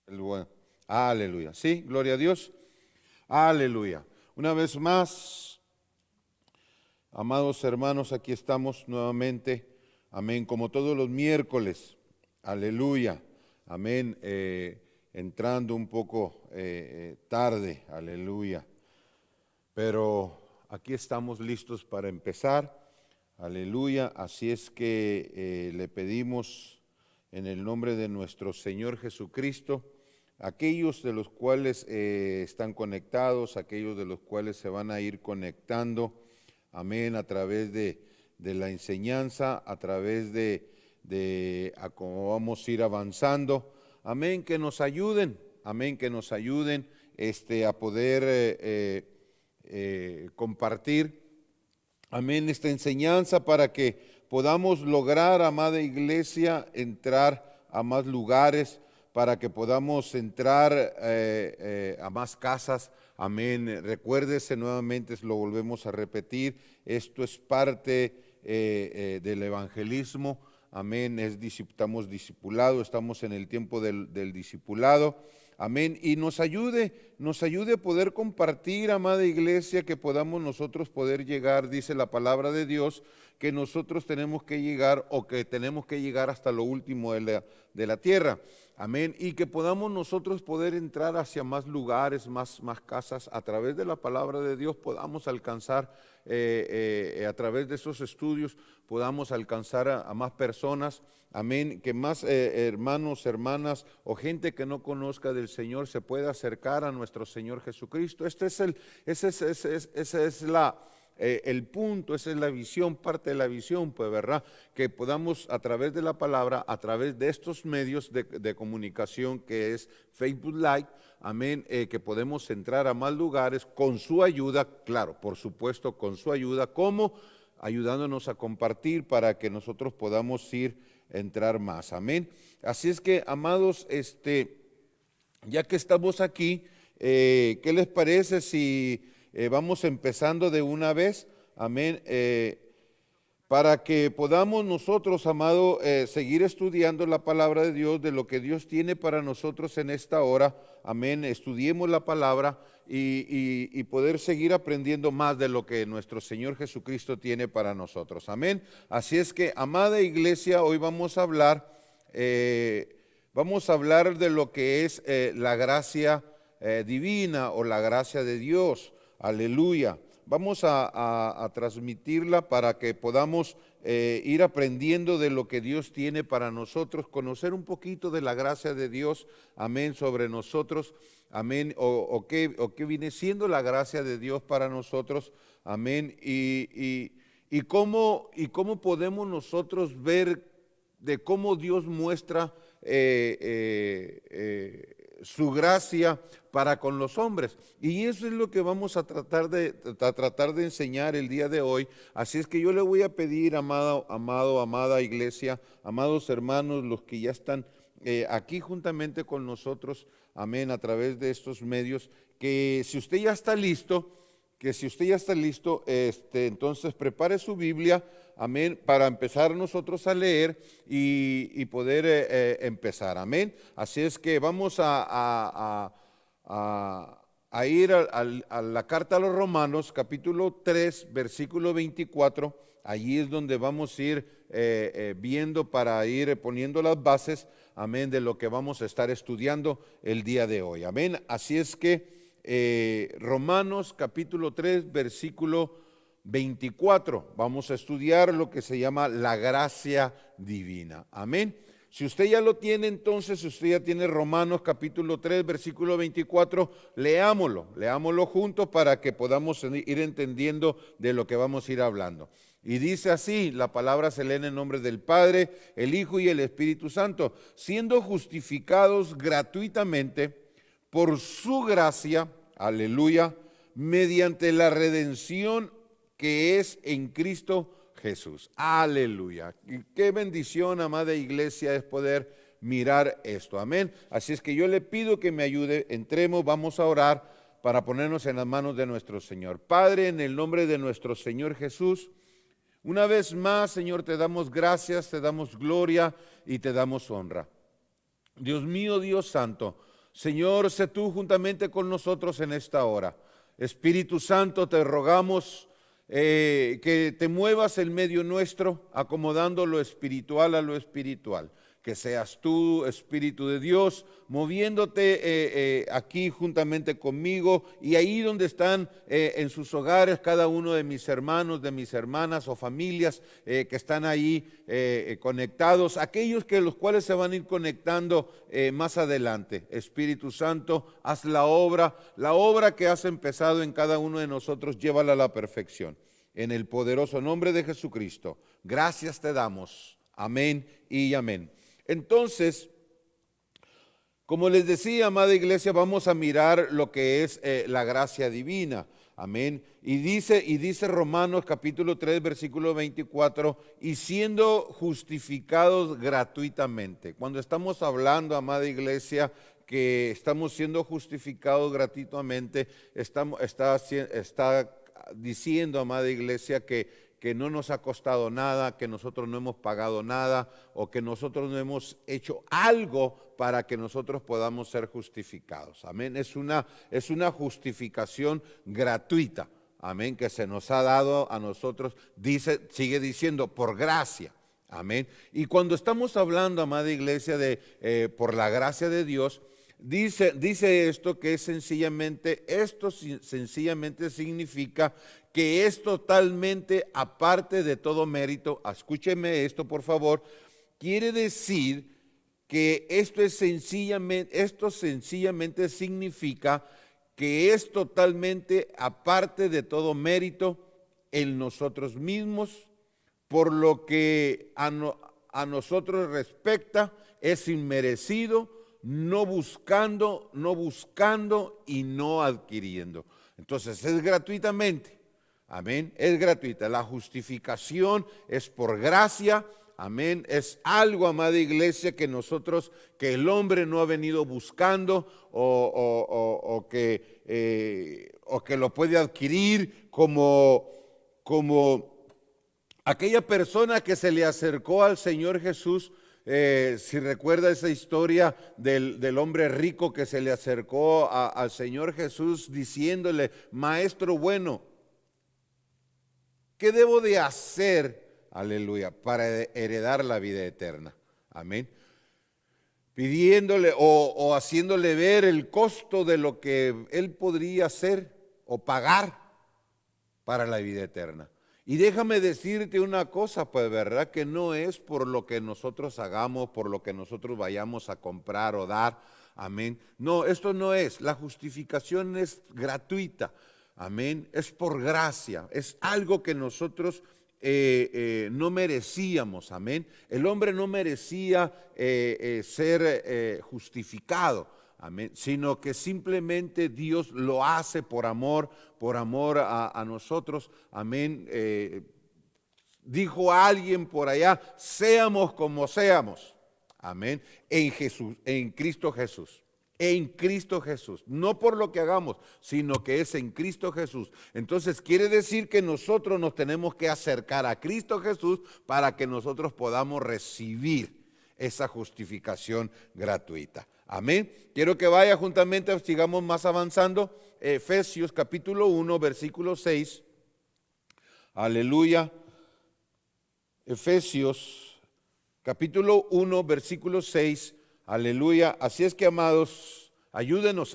El bueno. Aleluya. Sí, gloria a Dios. Aleluya. Una vez más, amados hermanos, aquí estamos nuevamente. Amén. Como todos los miércoles. Aleluya. Amén. Entrando un poco tarde. Aleluya. Pero aquí estamos listos para empezar. Aleluya. Así es que le pedimos en el nombre de nuestro Señor Jesucristo, aquellos de los cuales están conectados, aquellos de los cuales se van a ir conectando, amén, a través de la enseñanza, a través de a cómo vamos a ir avanzando, amén, que nos ayuden, amén, que nos ayuden a poder compartir, amén, esta enseñanza para que podamos lograr, amada iglesia, entrar a más lugares, para que podamos entrar a más casas, amén. Recuérdese nuevamente, lo volvemos a repetir, esto es parte del evangelismo, amén, estamos discipulados, estamos en el tiempo del discipulado, amén, y nos ayude a poder compartir, amada iglesia, que podamos nosotros poder llegar, dice la palabra de Dios, que nosotros tenemos que llegar o que tenemos que llegar hasta lo último de la tierra. Amén. Y que podamos nosotros poder entrar hacia más lugares, más casas, a través de la palabra de Dios podamos alcanzar, a través de esos estudios, podamos alcanzar a más personas. Amén. Que más hermanos, hermanas o gente que no conozca del Señor se pueda acercar a nuestro Señor Jesucristo. Esa es el punto, esa es la visión, parte de la visión, pues, ¿verdad? Que podamos a través de la palabra, a través de estos medios de comunicación que es Facebook Live, amén, que podemos entrar a más lugares con su ayuda, claro, por supuesto, con su ayuda, como ayudándonos a compartir para que nosotros podamos entrar más, amén. Así es que, amados, ya que estamos aquí, ¿qué les parece si vamos empezando de una vez? Amén. Para que podamos nosotros, amado, seguir estudiando la palabra de Dios, de lo que Dios tiene para nosotros en esta hora. Amén. Estudiemos la palabra y poder seguir aprendiendo más de lo que nuestro Señor Jesucristo tiene para nosotros. Amén. Así es que, amada iglesia, hoy vamos a hablar de lo que es la gracia divina o la gracia de Dios. Aleluya. Vamos a transmitirla para que podamos ir aprendiendo de lo que Dios tiene para nosotros, conocer un poquito de la gracia de Dios, amén, sobre nosotros, amén, o qué viene siendo la gracia de Dios para nosotros, amén, y cómo podemos nosotros ver de cómo Dios muestra su gracia para con los hombres. Y eso es lo que vamos a tratar de enseñar el día de hoy. Así es que yo le voy a pedir, amada iglesia, amados hermanos, los que ya están aquí juntamente con nosotros, amén, a través de estos medios, que si usted ya está listo, entonces prepare su Biblia, amén, para empezar nosotros a leer y poder empezar, amén. Así es que vamos a ir a la carta a los Romanos, capítulo 3, versículo 24. Allí es donde vamos a ir viendo para ir poniendo las bases, amén, de lo que vamos a estar estudiando el día de hoy, amén. Así es que Romanos capítulo 3, versículo 24. Vamos a estudiar lo que se llama la gracia divina. Amén. Si usted ya lo tiene, entonces, si usted ya tiene Romanos capítulo 3, versículo 24, leámoslo juntos para que podamos ir entendiendo de lo que vamos a ir hablando. Y dice así, la palabra se lee en el nombre del Padre, el Hijo y el Espíritu Santo, siendo justificados gratuitamente por su gracia, aleluya, mediante la redención que es en Cristo Jesús. Aleluya. Qué bendición, amada iglesia, es poder mirar esto. Amén. Así es que yo le pido que me ayude. Entremos, vamos a orar para ponernos en las manos de nuestro Señor. Padre, en el nombre de nuestro Señor Jesús, una vez más, Señor, te damos gracias, te damos gloria y te damos honra. Dios mío, Dios santo, Señor, sé tú juntamente con nosotros en esta hora. Espíritu Santo, te rogamos que te muevas en medio nuestro, acomodando lo espiritual a lo espiritual. Que seas tú, Espíritu de Dios, moviéndote aquí juntamente conmigo y ahí donde están en sus hogares cada uno de mis hermanos, de mis hermanas o familias que están ahí conectados, aquellos que los cuales se van a ir conectando más adelante. Espíritu Santo, haz la obra que has empezado en cada uno de nosotros, llévala a la perfección. En el poderoso nombre de Jesucristo, gracias te damos. Amén y amén. Entonces, como les decía, amada iglesia, vamos a mirar lo que es la gracia divina. Amén. Y dice Romanos capítulo 3, versículo 24, y siendo justificados gratuitamente. Cuando estamos hablando, amada iglesia, que estamos siendo justificados gratuitamente, está diciendo, amada iglesia, que no nos ha costado nada, que nosotros no hemos pagado nada o que nosotros no hemos hecho algo para que nosotros podamos ser justificados. Amén. Es una justificación gratuita. Amén. Que se nos ha dado a nosotros, sigue diciendo, por gracia. Amén. Y cuando estamos hablando, amada iglesia, de por la gracia de Dios, dice esto que es sencillamente significa que es totalmente aparte de todo mérito. Escúcheme esto, por favor. Quiere decir que esto sencillamente significa que es totalmente aparte de todo mérito en nosotros mismos, por lo que a nosotros respecta, es inmerecido, no buscando y no adquiriendo. Entonces es gratuitamente. Amén, es gratuita. La justificación es por gracia. Amén, es algo, amada iglesia, que el hombre no ha venido buscando o que lo puede adquirir como aquella persona que se le acercó al Señor Jesús. Si recuerda esa historia del hombre rico que se le acercó al Señor Jesús diciéndole: maestro bueno, ¿qué debo de hacer, aleluya, para heredar la vida eterna? Amén. Pidiéndole o haciéndole ver el costo de lo que él podría hacer o pagar para la vida eterna. Y déjame decirte una cosa, pues verdad que no es por lo que nosotros hagamos, por lo que nosotros vayamos a comprar o dar. Amén. No, esto no es. La justificación es gratuita. Amén. Es por gracia. Es algo que nosotros no merecíamos. Amén. El hombre no merecía ser justificado. Amén. Sino que simplemente Dios lo hace por amor a nosotros. Amén. Dijo alguien por allá: seamos como seamos. Amén. En Jesús, en Cristo Jesús. En Cristo Jesús, no por lo que hagamos, sino que es en Cristo Jesús. Entonces quiere decir que nosotros nos tenemos que acercar a Cristo Jesús para que nosotros podamos recibir esa justificación gratuita. Amén. Quiero que vaya juntamente, sigamos más avanzando. Efesios capítulo 1, versículo 6. Aleluya. Efesios capítulo 1, versículo 6. Aleluya. Así es que, amados, ayúdenos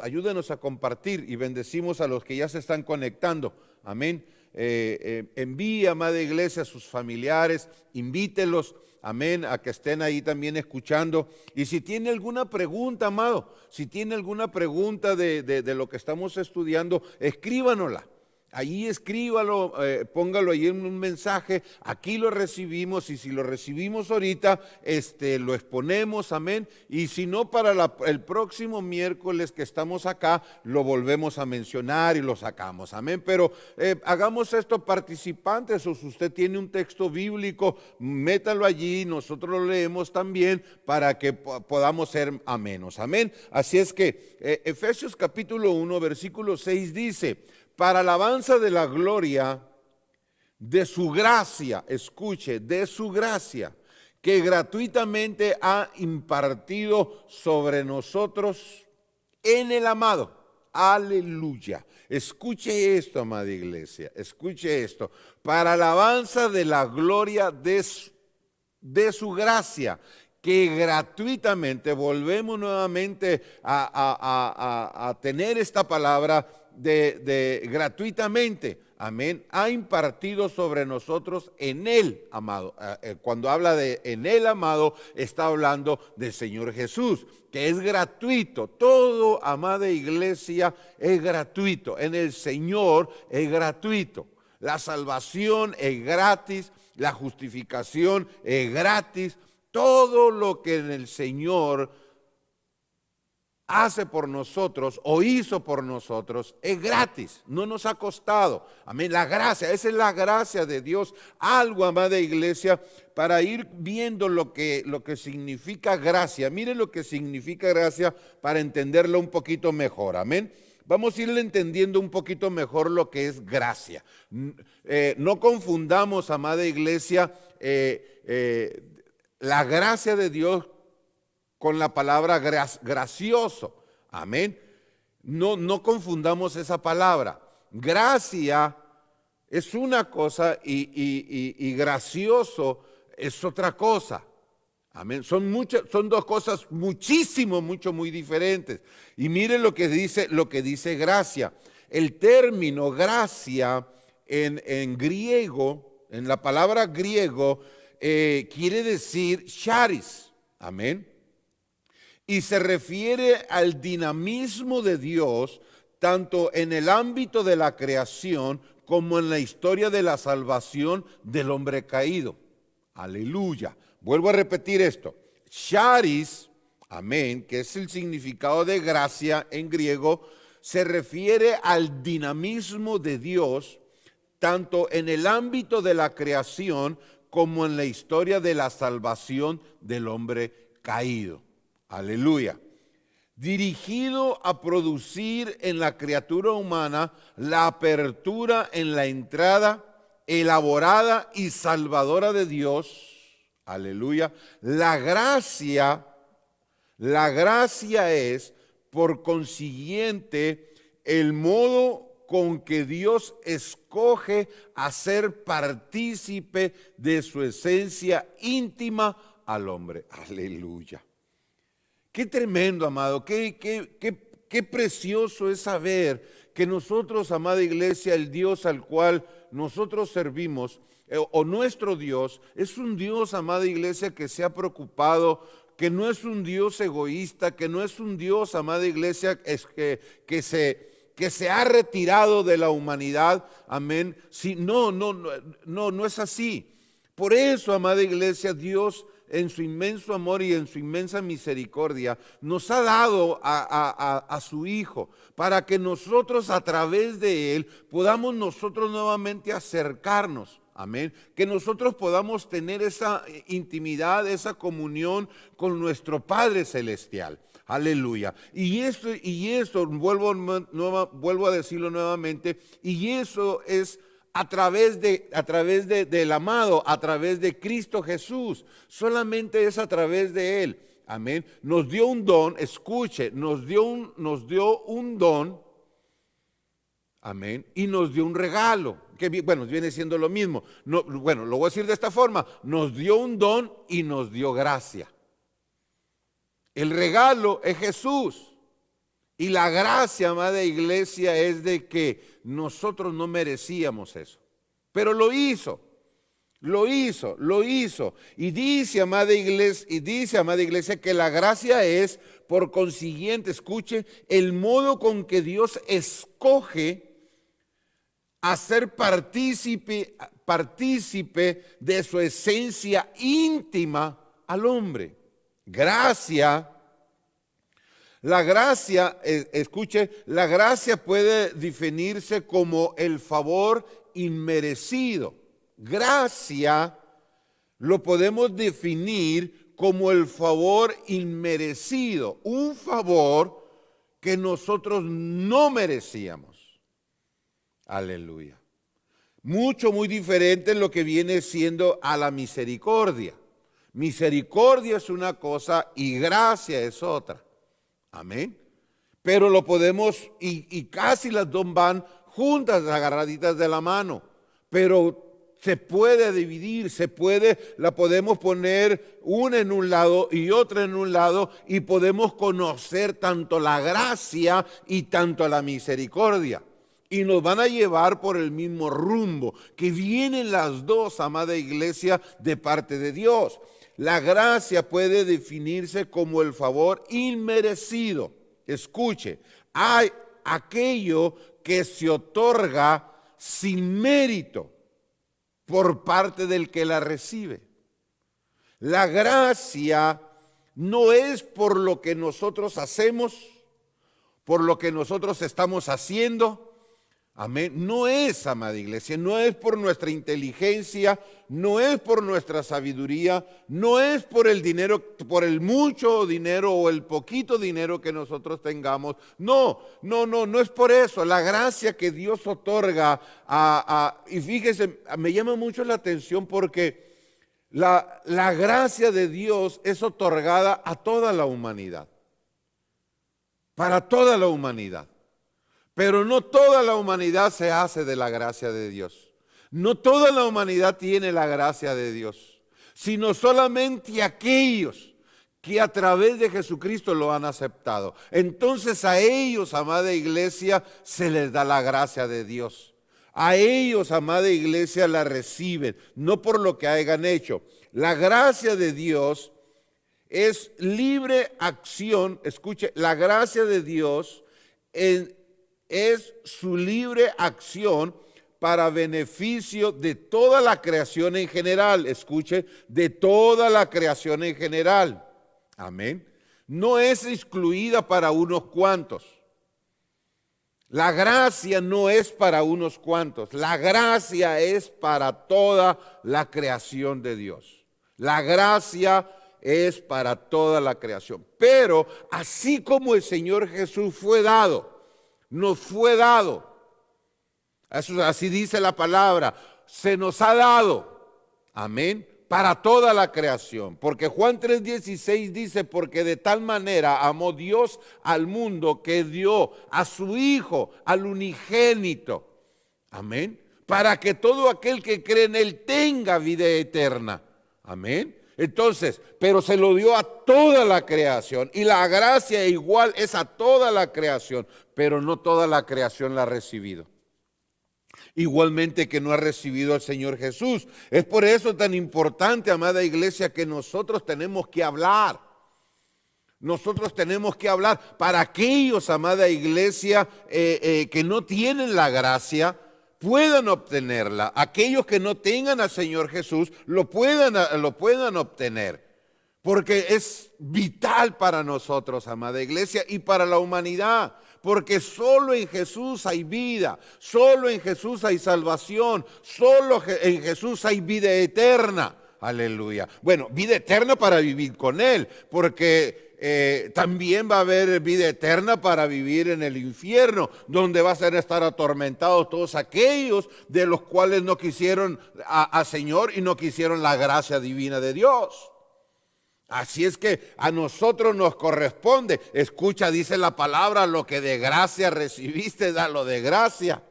a compartir y bendecimos a los que ya se están conectando. Amén. Envíe, amada iglesia, a sus familiares, invítelos, amén, a que estén ahí también escuchando. Y si tiene alguna pregunta, amado, si tiene alguna pregunta de lo que estamos estudiando, escríbanosla. Ahí escríbalo, póngalo ahí en un mensaje. Aquí lo recibimos, y si lo recibimos ahorita, lo exponemos, amén. Y si no, para el próximo miércoles que estamos acá, lo volvemos a mencionar y lo sacamos, amén. Pero hagamos esto participantes, o si usted tiene un texto bíblico, métalo allí, nosotros lo leemos también para que podamos ser amenos, amén. Así es que Efesios capítulo 1, versículo 6 dice: para alabanza de la gloria de su gracia, escuche, de su gracia, que gratuitamente ha impartido sobre nosotros en el amado. Aleluya. Escuche esto, amada iglesia, escuche esto. Para alabanza de la gloria de su gracia, que gratuitamente, volvemos nuevamente a tener esta palabra de gratuitamente, amén, ha impartido sobre nosotros en Él, amado. Cuando habla de en Él, amado, está hablando del Señor Jesús, que es gratuito. Todo, amada iglesia, es gratuito. En el Señor es gratuito. La salvación es gratis, la justificación es gratis. Todo lo que en el Señor hace por nosotros o hizo por nosotros es gratis, no nos ha costado. Amén, la gracia, esa es la gracia de Dios. Algo, amada iglesia, para ir viendo lo que significa gracia. Miren lo que significa gracia para entenderlo un poquito mejor, amén. Vamos a irle entendiendo un poquito mejor lo que es gracia. No confundamos, amada iglesia, la gracia de Dios con la palabra gracioso. Amén. No confundamos esa palabra. Gracia es una cosa y gracioso es otra cosa. Amén. Son dos cosas muy diferentes. Y miren lo que dice gracia. El término gracia en griego, en la palabra griego, quiere decir charis. Amén. Y se refiere al dinamismo de Dios, tanto en el ámbito de la creación como en la historia de la salvación del hombre caído. Aleluya. Vuelvo a repetir esto. Charis, amén, que es el significado de gracia en griego, se refiere al dinamismo de Dios, tanto en el ámbito de la creación como en la historia de la salvación del hombre caído. Aleluya. Dirigido a producir en la criatura humana la apertura en la entrada elaborada y salvadora de Dios. Aleluya. La gracia es, por consiguiente, el modo con que Dios escoge hacer partícipe de su esencia íntima al hombre. Aleluya. Qué tremendo, amado, qué precioso es saber que nosotros, amada iglesia, el Dios al cual nosotros servimos, o nuestro Dios, es un Dios, amada iglesia, que se ha preocupado, que no es un Dios egoísta, que no es un Dios, amada iglesia, que se ha retirado de la humanidad, amén. Sí, no es así. Por eso, amada iglesia, Dios, en su inmenso amor y en su inmensa misericordia, nos ha dado a su Hijo, para que nosotros a través de Él podamos nosotros nuevamente acercarnos. Amén. Que nosotros podamos tener esa intimidad, esa comunión con nuestro Padre Celestial. Aleluya. Y esto vuelvo a decirlo nuevamente, y eso es a través del amado, a través de Cristo Jesús. Solamente es a través de Él. Amén. Nos dio un don, escuche, nos dio un don, amén, y nos dio un regalo, que bueno, viene siendo lo mismo. Lo voy a decir de esta forma: nos dio un don y nos dio gracia. El regalo es Jesús. Y la gracia, amada iglesia, es de que nosotros no merecíamos eso. Pero lo hizo. Y dice, amada iglesia, que la gracia es, por consiguiente, escuche, el modo con que Dios escoge hacer partícipe de su esencia íntima al hombre. Gracia. La gracia, escuche, la gracia puede definirse como el favor inmerecido. Gracia lo podemos definir como el favor inmerecido, un favor que nosotros no merecíamos. Aleluya. Muy diferente en lo que viene siendo a la misericordia. Misericordia es una cosa y gracia es otra. Amén. pero lo podemos, y casi las dos van juntas, agarraditas de la mano, pero se puede dividir, la podemos poner una en un lado y otra en un lado, y podemos conocer tanto la gracia y tanto la misericordia. Y nos van a llevar por el mismo rumbo, que vienen las dos, amada iglesia, de parte de Dios. La gracia puede definirse como el favor inmerecido. Escuche, hay aquello que se otorga sin mérito por parte del que la recibe. La gracia no es por lo que nosotros hacemos, por lo que nosotros estamos haciendo. Amén. No es, amada iglesia, no es por nuestra inteligencia, no es por nuestra sabiduría, no es por el dinero, por el mucho dinero o el poquito dinero que nosotros tengamos. No es por eso. La gracia que Dios otorga y fíjese, me llama mucho la atención porque la gracia de Dios es otorgada a toda la humanidad, para toda la humanidad. Pero no toda la humanidad se hace de la gracia de Dios. No toda la humanidad tiene la gracia de Dios, sino solamente aquellos que a través de Jesucristo lo han aceptado. Entonces a ellos, amada iglesia, se les da la gracia de Dios. A ellos, amada iglesia, la reciben, no por lo que hayan hecho. La gracia de Dios es libre acción. Escuche, la gracia de Dios es su libre acción para beneficio de toda la creación en general. Escuche, de toda la creación en general. Amén. No es excluida para unos cuantos. La gracia no es para unos cuantos. La gracia es para toda la creación de Dios. La gracia es para toda la creación. Pero así como el Señor Jesús fue dado, nos fue dado. Así dice la palabra. Se nos ha dado. Amén. Para toda la creación. Porque Juan 3:16 dice, porque de tal manera amó Dios al mundo que dio a su Hijo, al unigénito. Amén. Para que todo aquel que cree en Él tenga vida eterna. Amén. Entonces, pero se lo dio a toda la creación, y la gracia igual es a toda la creación, pero no toda la creación la ha recibido. Igualmente que no ha recibido al Señor Jesús. Es por eso tan importante, amada iglesia, que nosotros tenemos que hablar. Nosotros tenemos que hablar para aquellos, amada iglesia, que no tienen la gracia, puedan obtenerla. Aquellos que no tengan al Señor Jesús lo puedan obtener. Porque es vital para nosotros, amada iglesia, y para la humanidad. Porque solo en Jesús hay vida, solo en Jesús hay salvación, solo en Jesús hay vida eterna. Aleluya. Bueno, vida eterna para vivir con Él, porque también va a haber vida eterna para vivir en el infierno, donde van a estar atormentados todos aquellos de los cuales no quisieron al Señor y no quisieron la gracia divina de Dios. Así es que a nosotros nos corresponde. Escucha, dice la palabra, lo que de gracia recibiste, dalo de gracia.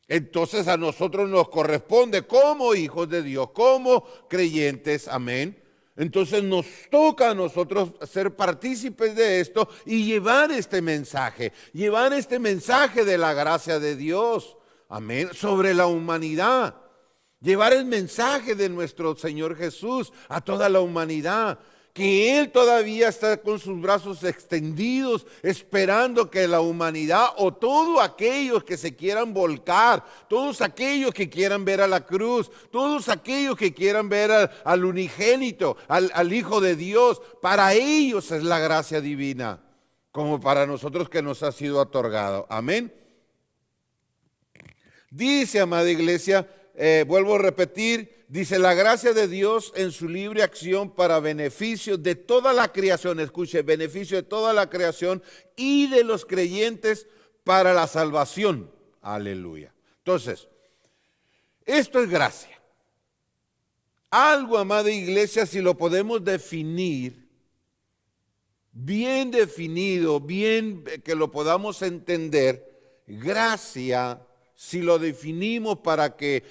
Entonces a nosotros nos corresponde como hijos de Dios, como creyentes, amén. Entonces nos toca a nosotros ser partícipes de esto y llevar este mensaje de la gracia de Dios, amén, sobre la humanidad. Llevar el mensaje de nuestro Señor Jesús a toda la humanidad, que Él todavía está con sus brazos extendidos, esperando que la humanidad o todos aquellos que se quieran volcar, todos aquellos que quieran ver a la cruz, todos aquellos que quieran ver al unigénito, al Hijo de Dios, para ellos es la gracia divina, como para nosotros que nos ha sido otorgado. Amén. Dice, amada iglesia, vuelvo a repetir, dice la gracia de Dios en su libre acción para beneficio de toda la creación, escuche, beneficio de toda la creación y de los creyentes para la salvación. Aleluya. Entonces, esto es gracia. Algo, amada iglesia, si lo podemos definir, bien definido, bien que lo podamos entender. Gracia, si lo definimos para que,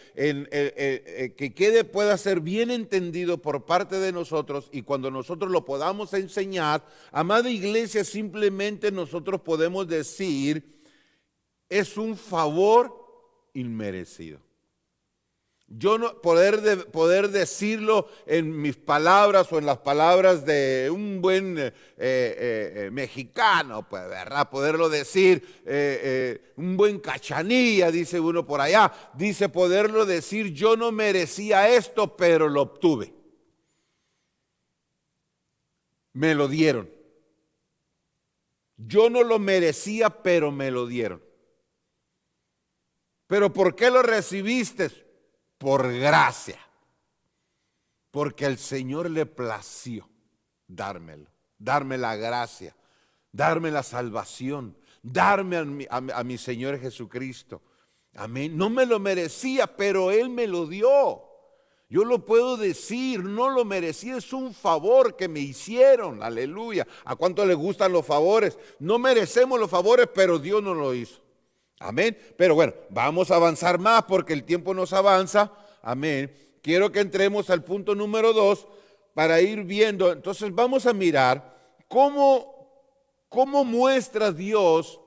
que quede, pueda ser bien entendido por parte de nosotros y cuando nosotros lo podamos enseñar, amada iglesia, simplemente nosotros podemos decir, es un favor inmerecido. Yo no poder decirlo en mis palabras o en las palabras de un buen mexicano, pues, ¿verdad? Poderlo decir, un buen cachanilla, dice uno por allá, dice poderlo decir, yo no merecía esto, pero lo obtuve. Me lo dieron. Yo no lo merecía, pero me lo dieron. ¿Pero por qué lo recibiste? Por gracia, porque al Señor le plació dármelo, darme la gracia, darme la salvación, darme a mi Señor Jesucristo. Amén. No me lo merecía, pero Él me lo dio. Yo lo puedo decir, no lo merecía, es un favor que me hicieron. Aleluya. ¿A cuánto les gustan los favores? No merecemos los favores, pero Dios nos lo hizo. Amén. Pero bueno, vamos a avanzar más porque el tiempo nos avanza. Amén. Quiero que entremos al punto número 2 para ir viendo. Entonces vamos a mirar cómo muestra Dios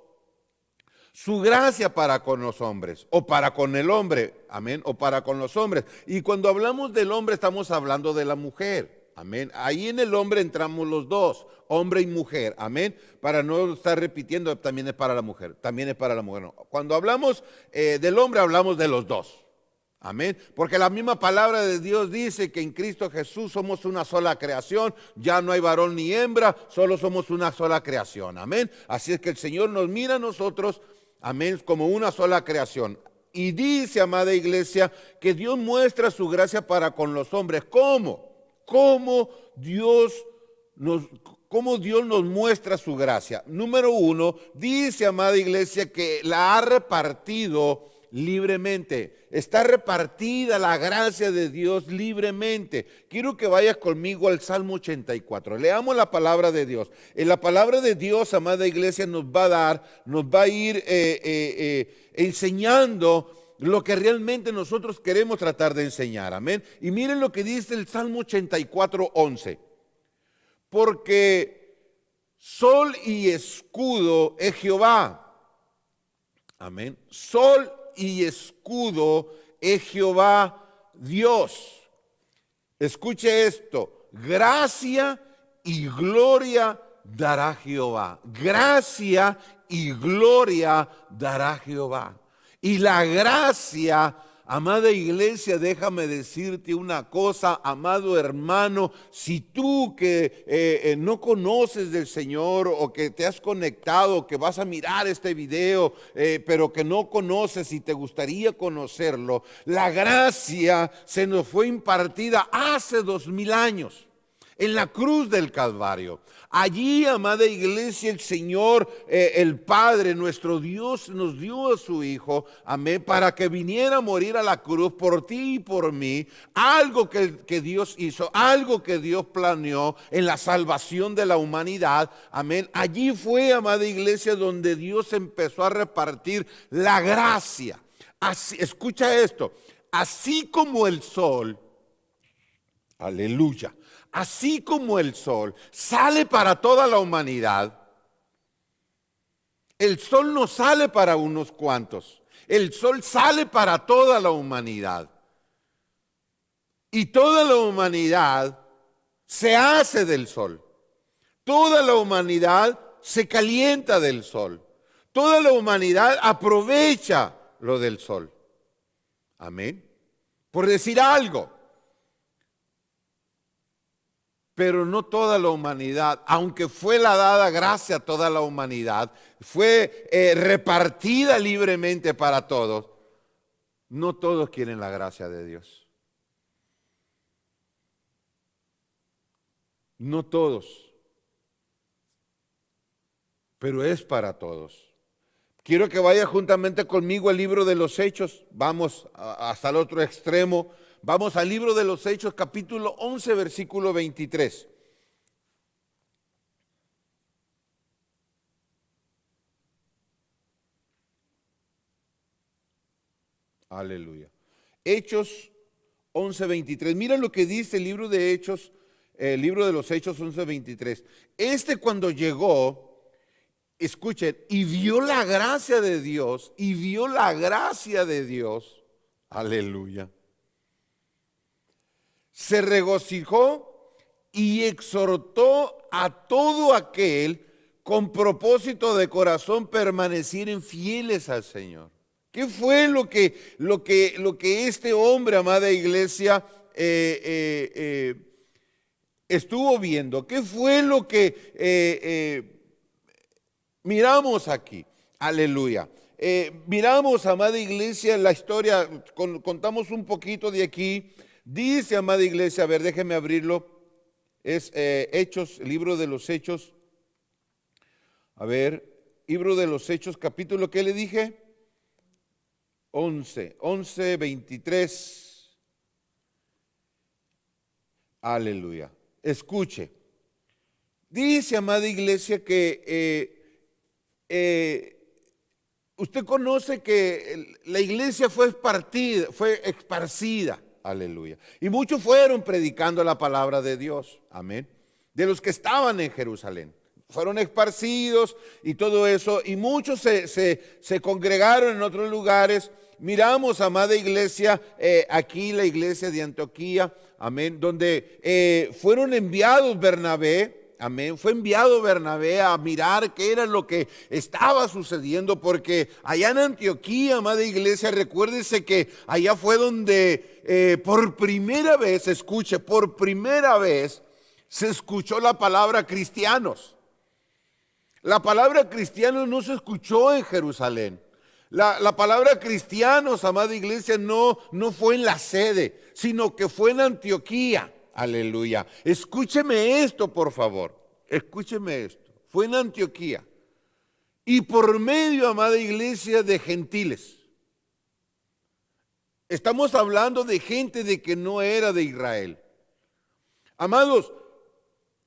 su gracia para con los hombres o para con el hombre. Amén. O para con los hombres. Y cuando hablamos del hombre estamos hablando de la mujer. Amén. Ahí en el hombre entramos los dos, hombre y mujer. Amén. Para no estar repitiendo, también es para la mujer. También es para la mujer. No. Cuando hablamos del hombre, hablamos de los dos. Amén. Porque la misma palabra de Dios dice que en Cristo Jesús somos una sola creación. Ya no hay varón ni hembra, solo somos una sola creación. Amén. Así es que el Señor nos mira a nosotros, amén, como una sola creación. Y dice, amada iglesia, que Dios muestra su gracia para con los hombres. ¿Cómo? ¿Cómo Dios nos muestra su gracia? Número 1, dice, amada iglesia, que la ha repartido libremente. Está repartida la gracia de Dios libremente. Quiero que vayas conmigo al Salmo 84. Leamos la palabra de Dios. En la palabra de Dios, amada iglesia, nos va a ir enseñando lo que realmente nosotros queremos tratar de enseñar. Amén. Y miren lo que dice el Salmo 84, 11. Porque sol y escudo es Jehová. Amén. Sol y escudo es Jehová Dios. Escuche esto. Gracia y gloria dará Jehová. Gracia y gloria dará Jehová. Y la gracia, amada iglesia, déjame decirte una cosa, amado hermano, si tú que no conoces del Señor o que te has conectado, que vas a mirar este video, pero que no conoces y te gustaría conocerlo, la gracia se nos fue impartida hace 2000 años. En la cruz del Calvario. Allí, amada iglesia, el Señor, el Padre, nuestro Dios, nos dio a su Hijo, amén, para que viniera a morir a la cruz por ti y por mí. Algo que Dios hizo, algo que Dios planeó en la salvación de la humanidad, amén. Allí fue, amada iglesia, donde Dios empezó a repartir la gracia. Así, escucha esto, así como el sol, aleluya. Así como el sol sale para toda la humanidad, el sol no sale para unos cuantos, el sol sale para toda la humanidad. Y toda la humanidad se hace del sol. Toda la humanidad se calienta del sol. Toda la humanidad aprovecha lo del sol. Amén. Por decir algo. Pero no toda la humanidad, aunque fue la dada gracia a toda la humanidad, fue repartida libremente para todos, no todos quieren la gracia de Dios. No todos, pero es para todos. Quiero que vaya juntamente conmigo al libro de los Hechos, vamos hasta el otro extremo. Vamos al libro de los Hechos, capítulo 11, versículo 23. Aleluya. Hechos 11:23. Mira lo que dice el libro de Hechos, el libro de los Hechos 11:23. Cuando llegó, escuchen, y vio la gracia de Dios, aleluya, se regocijó y exhortó a todo aquel con propósito de corazón permanecieren fieles al Señor. ¿Qué fue lo que este hombre, amada iglesia, estuvo viendo? ¿Qué fue lo que miramos aquí? Aleluya. Miramos, amada iglesia, la historia, contamos un poquito de aquí. Dice, amada iglesia, a ver, déjeme abrirlo. Es Hechos, el libro de los Hechos. A ver, libro de los Hechos, capítulo, ¿qué le dije? 11:23. Aleluya. Escuche. Dice, amada iglesia, que usted conoce que la iglesia fue esparcida. Aleluya. Y muchos fueron predicando la palabra de Dios. Amén. De los que estaban en Jerusalén. Fueron esparcidos y todo eso. Y muchos se congregaron en otros lugares. Miramos, amada iglesia, aquí la iglesia de Antioquía, amén, donde fueron enviados Bernabé, amén, fue enviado Bernabé a mirar qué era lo que estaba sucediendo, porque allá en Antioquía, amada iglesia, recuérdese que allá fue donde por primera vez, escuche, por primera vez se escuchó la palabra cristianos. La palabra cristianos no se escuchó en Jerusalén. La palabra cristianos, amada iglesia, no fue en la sede, sino que fue en Antioquía. Aleluya. Escúcheme esto, por favor. Escúcheme esto. Fue en Antioquía. Y por medio, amada iglesia, de gentiles. Estamos hablando de gente de que no era de Israel. Amados,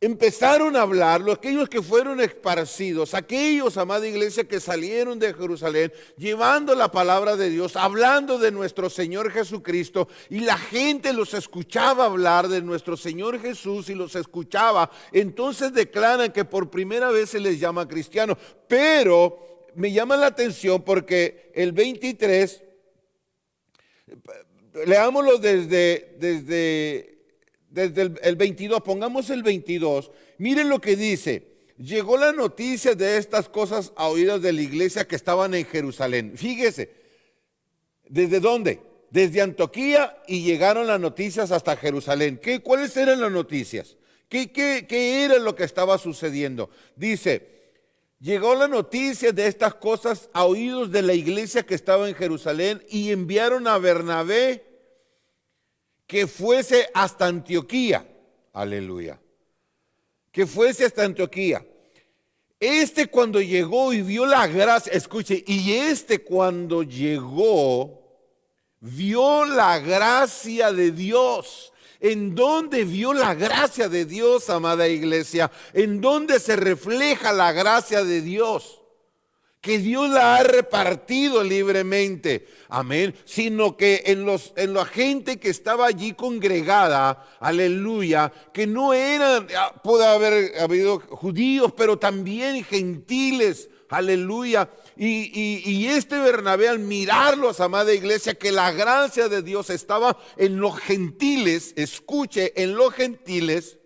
empezaron a hablar, aquellos que fueron esparcidos, aquellos, amada iglesia, que salieron de Jerusalén, llevando la palabra de Dios, hablando de nuestro Señor Jesucristo, y la gente los escuchaba hablar de nuestro Señor Jesús y los escuchaba. Entonces declaran que por primera vez se les llama cristianos. Pero me llama la atención porque el 23, leámoslo desde el 22, pongamos el 22, miren lo que dice. Llegó la noticia de estas cosas a oídos de la iglesia que estaban en Jerusalén. Fíjese, ¿desde dónde? Desde Antioquía, y llegaron las noticias hasta Jerusalén. ¿Cuáles eran las noticias? ¿Qué era lo que estaba sucediendo? Dice, llegó la noticia de estas cosas a oídos de la iglesia que estaba en Jerusalén, y enviaron a Bernabé que fuese hasta Antioquía. Aleluya. Que fuese hasta Antioquía. Cuando llegó y vio la gracia, escuche, cuando llegó, vio la gracia de Dios. ¿En dónde vio la gracia de Dios, amada iglesia? ¿En dónde se refleja la gracia de Dios? Que Dios la ha repartido libremente, amén, sino que en la gente que estaba allí congregada, aleluya, que no eran, puede haber habido judíos, pero también gentiles, aleluya, y Bernabé, al mirarlos, amada iglesia, que la gracia de Dios estaba en los gentiles, escuche, en los gentiles,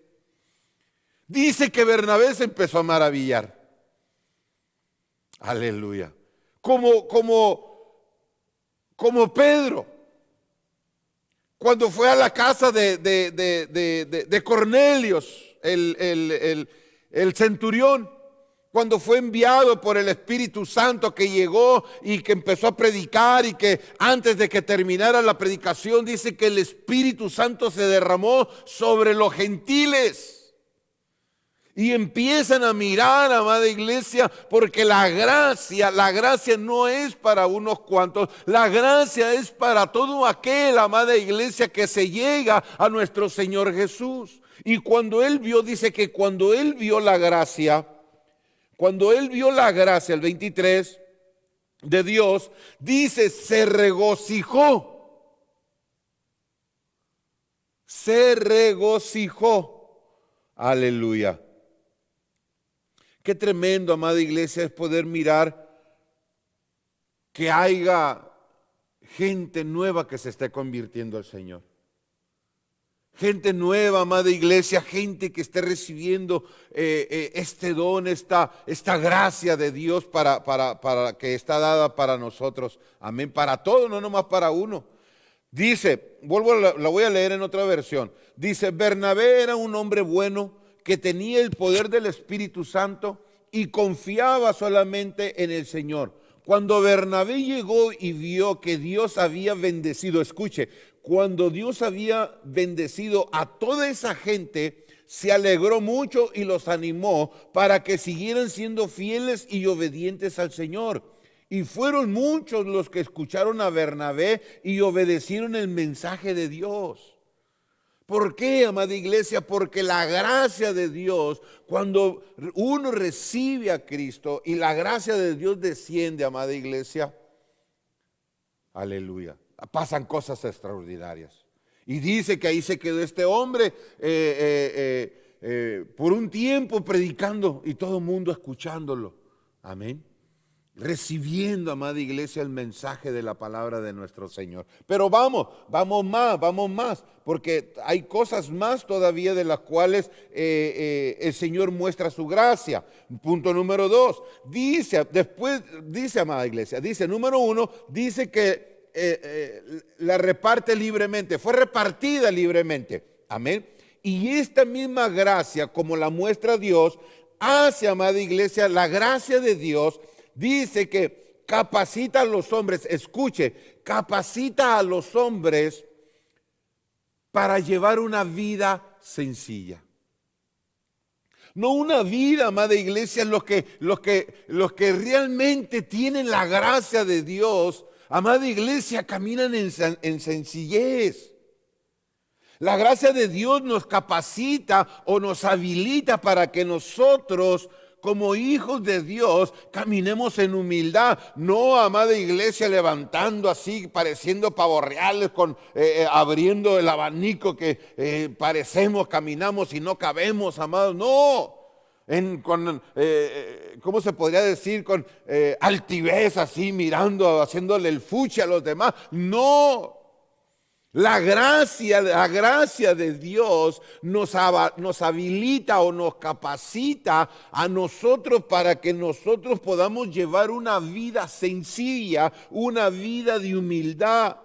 dice que Bernabé se empezó a maravillar. Aleluya. Como Pedro, cuando fue a la casa de Cornelios, el centurión, cuando fue enviado por el Espíritu Santo, que llegó y que empezó a predicar, y que antes de que terminara la predicación dice que el Espíritu Santo se derramó sobre los gentiles. Y empiezan a mirar, amada iglesia, porque la gracia no es para unos cuantos, la gracia es para todo aquel, amada iglesia, que se llega a nuestro Señor Jesús. Y cuando él vio, dice que cuando él vio la gracia, el 23, de Dios, dice, se regocijó. Se regocijó. Aleluya. Qué tremendo, amada iglesia, es poder mirar que haya gente nueva que se esté convirtiendo al Señor. Gente nueva, amada iglesia, gente que esté recibiendo este don, esta gracia de Dios para que está dada para nosotros. Amén. Para todos, no nomás para uno. Dice, la voy a leer en otra versión. Dice, Bernabé era un hombre bueno que tenía el poder del Espíritu Santo y confiaba solamente en el Señor. Cuando Bernabé llegó y vio que Dios había bendecido, escuche, cuando Dios había bendecido a toda esa gente, se alegró mucho y los animó para que siguieran siendo fieles y obedientes al Señor. Y fueron muchos los que escucharon a Bernabé y obedecieron el mensaje de Dios. ¿Por qué, amada iglesia? Porque la gracia de Dios, cuando uno recibe a Cristo y la gracia de Dios desciende, amada iglesia, aleluya, pasan cosas extraordinarias. Y dice que ahí se quedó este hombre por un tiempo predicando y todo el mundo escuchándolo. Amén. Recibiendo, amada iglesia, el mensaje de la palabra de nuestro Señor. Pero vamos más, porque hay cosas más todavía de las cuales el Señor muestra su gracia. Punto número 2, dice, amada iglesia, dice, número 1, dice que la reparte libremente, fue repartida libremente. Amén. Y esta misma gracia, como la muestra Dios, hace, amada iglesia, la gracia de Dios. Dice que capacita a los hombres, escuche, capacita a los hombres para llevar una vida sencilla. No una vida, amada iglesia, los que realmente tienen la gracia de Dios, amada iglesia, caminan en sencillez. La gracia de Dios nos capacita o nos habilita para que nosotros, como hijos de Dios, caminemos en humildad. No, amada iglesia, levantando así, pareciendo pavos reales, abriendo el abanico que caminamos y no cabemos, amados. No, ¿cómo se podría decir? Con altivez así, mirando, haciéndole el fuchi a los demás. No. La gracia de Dios nos habilita o nos capacita a nosotros para que nosotros podamos llevar una vida sencilla, una vida de humildad.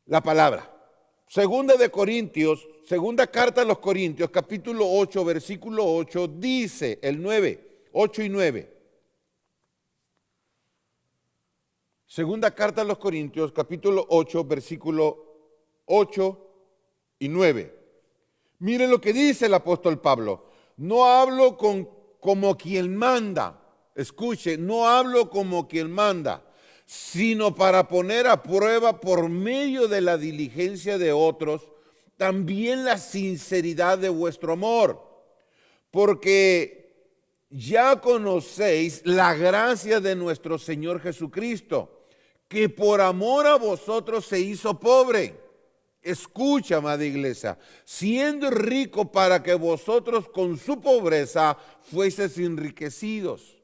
La palabra. Segunda carta a los Corintios, capítulo 8, versículo 8, dice el 9, 8 y 9. Segunda carta a los Corintios, capítulo 8, versículo 8 y 9. Miren lo que dice el apóstol Pablo. No hablo como quien manda. Escuche, no hablo como quien manda, sino para poner a prueba por medio de la diligencia de otros, también la sinceridad de vuestro amor. Porque ya conocéis la gracia de nuestro Señor Jesucristo, que por amor a vosotros se hizo pobre. Escucha, amada iglesia, siendo rico para que vosotros con su pobreza fueseis enriquecidos.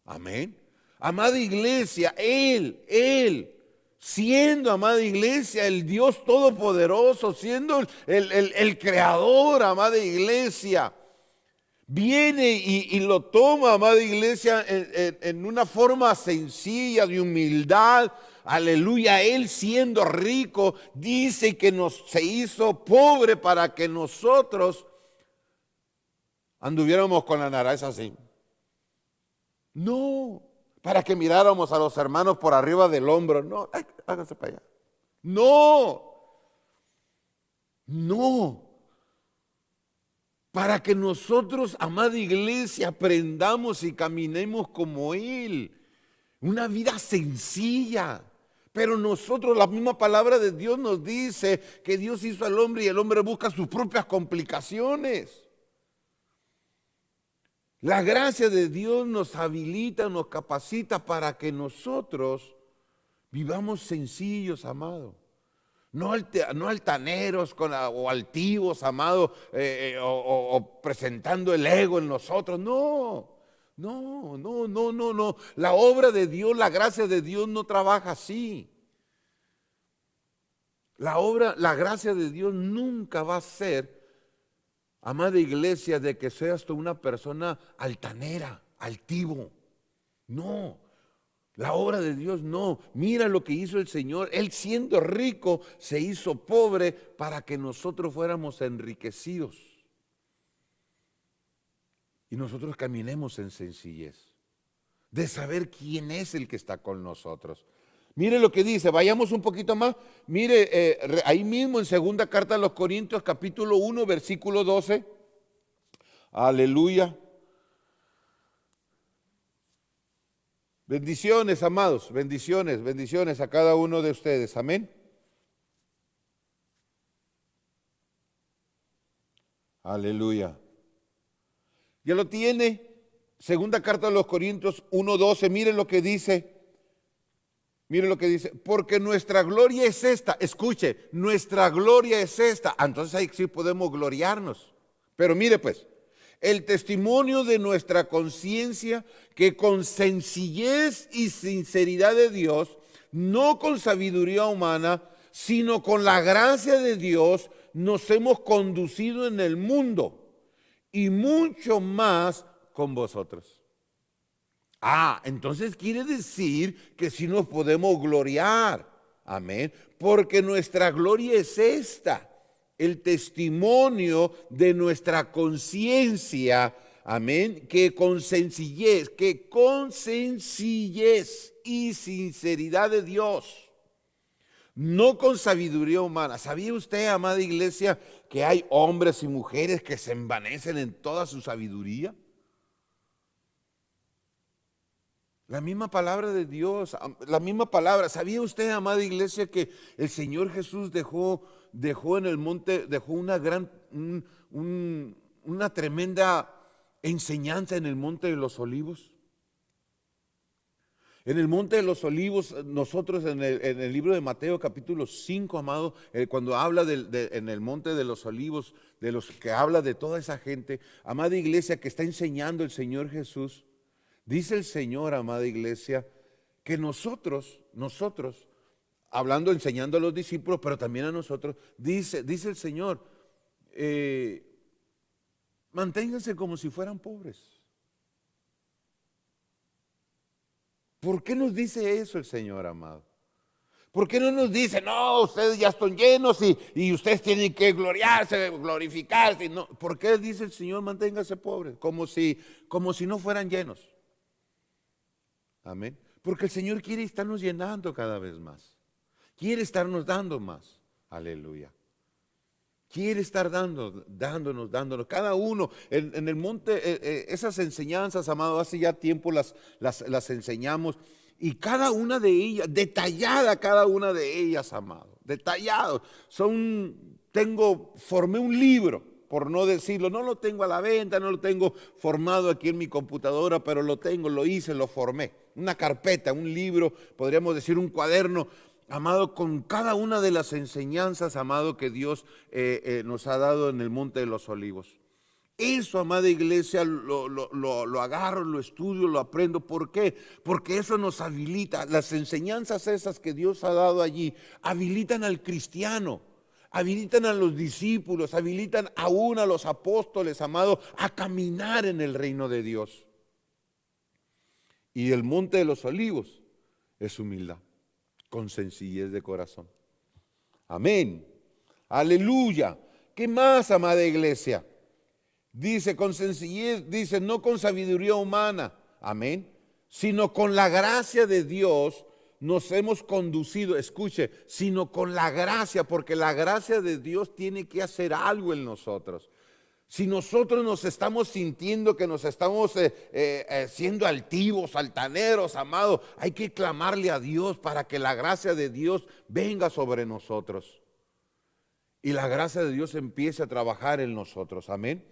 Amén. Amada iglesia, Él, siendo, amada iglesia, el Dios Todopoderoso, siendo el Creador, amada iglesia, viene y lo toma, amada iglesia, en una forma sencilla, de humildad. Aleluya, Él siendo rico, dice que se hizo pobre para que nosotros anduviéramos con la nariz así. No, para que miráramos a los hermanos por arriba del hombro. No, háganse para allá. No. Para que nosotros, amada iglesia, aprendamos y caminemos como Él. Una vida sencilla. Pero nosotros, la misma palabra de Dios nos dice que Dios hizo al hombre y el hombre busca sus propias complicaciones. La gracia de Dios nos habilita, nos capacita para que nosotros vivamos sencillos, amado. No altaneros o altivos, amado, o presentando el ego en nosotros. No, no, no, no, no, no. La obra de Dios, la gracia de Dios no trabaja así. La gracia de Dios nunca va a ser, amada iglesia, de que seas tú una persona altanera, altivo. No. La obra de Dios no. Mira lo que hizo el Señor. Él, siendo rico, se hizo pobre para que nosotros fuéramos enriquecidos. Y nosotros caminemos en sencillez, de saber quién es el que está con nosotros. Mire lo que dice, vayamos un poquito más. Mire, ahí mismo en segunda carta a los Corintios, capítulo 1, versículo 12. Aleluya. Bendiciones, amados, bendiciones, bendiciones a cada uno de ustedes. Amén. Aleluya. ¿Ya lo tiene? Segunda carta de los Corintios 1:12. Miren lo que dice. Miren lo que dice. Porque nuestra gloria es esta. Escuche, nuestra gloria es esta. Entonces ahí sí podemos gloriarnos. Pero mire pues. El testimonio de nuestra conciencia, que con sencillez y sinceridad de Dios, no con sabiduría humana, sino con la gracia de Dios, nos hemos conducido en el mundo y mucho más con vosotros. Entonces quiere decir que sí nos podemos gloriar. Amén. Porque nuestra gloria es esta. El testimonio de nuestra conciencia, amén, que con sencillez y sinceridad de Dios, no con sabiduría humana. ¿Sabía usted, amada iglesia, que hay hombres y mujeres que se envanecen en toda su sabiduría? La misma palabra de Dios, la misma palabra. ¿Sabía usted, amada iglesia, que el Señor Jesús dejó en el monte, dejó una tremenda enseñanza en el monte de los olivos? En el monte de los olivos, nosotros en el libro de Mateo capítulo 5, amado, cuando habla en el monte de los olivos, de los que habla de toda esa gente, amada iglesia, que está enseñando el Señor Jesús, dice el Señor, amada iglesia, que nosotros, hablando, enseñando a los discípulos, pero también a nosotros, dice el Señor, manténganse como si fueran pobres. ¿Por qué nos dice eso el Señor, amado? ¿Por qué no nos dice, no, ustedes ya están llenos y ustedes tienen que gloriarse, glorificarse? No, ¿por qué dice el Señor, manténganse pobres? Como si no fueran llenos. Amén. Porque el Señor quiere estarnos llenando cada vez más. Quiere estarnos dando más. Aleluya. Quiere estar dándonos. Cada uno en el monte, esas enseñanzas, amado, hace ya tiempo las enseñamos. Y cada una de ellas, detallada cada una de ellas, amado. Detallado. Formé un libro, por no decirlo. No lo tengo a la venta, no lo tengo formado aquí en mi computadora, pero lo hice, lo formé. Una carpeta, un libro, podríamos decir un cuaderno, amado, con cada una de las enseñanzas, amado, que Dios nos ha dado en el Monte de los Olivos. Eso, amada iglesia, lo agarro, lo estudio, lo aprendo. ¿Por qué? Porque eso nos habilita. Las enseñanzas esas que Dios ha dado allí habilitan al cristiano, habilitan a los discípulos, habilitan aún a los apóstoles, amado, a caminar en el reino de Dios. Y el Monte de los Olivos es humildad, con sencillez de corazón. Amén. Aleluya. ¿Qué más, amada iglesia? Dice con sencillez, dice no con sabiduría humana, amén, sino con la gracia de Dios nos hemos conducido, escuche, sino con la gracia, porque la gracia de Dios tiene que hacer algo en nosotros. Si nosotros nos estamos sintiendo que nos estamos siendo altivos, altaneros, amados, hay que clamarle a Dios para que la gracia de Dios venga sobre nosotros. Y la gracia de Dios empiece a trabajar en nosotros, amén.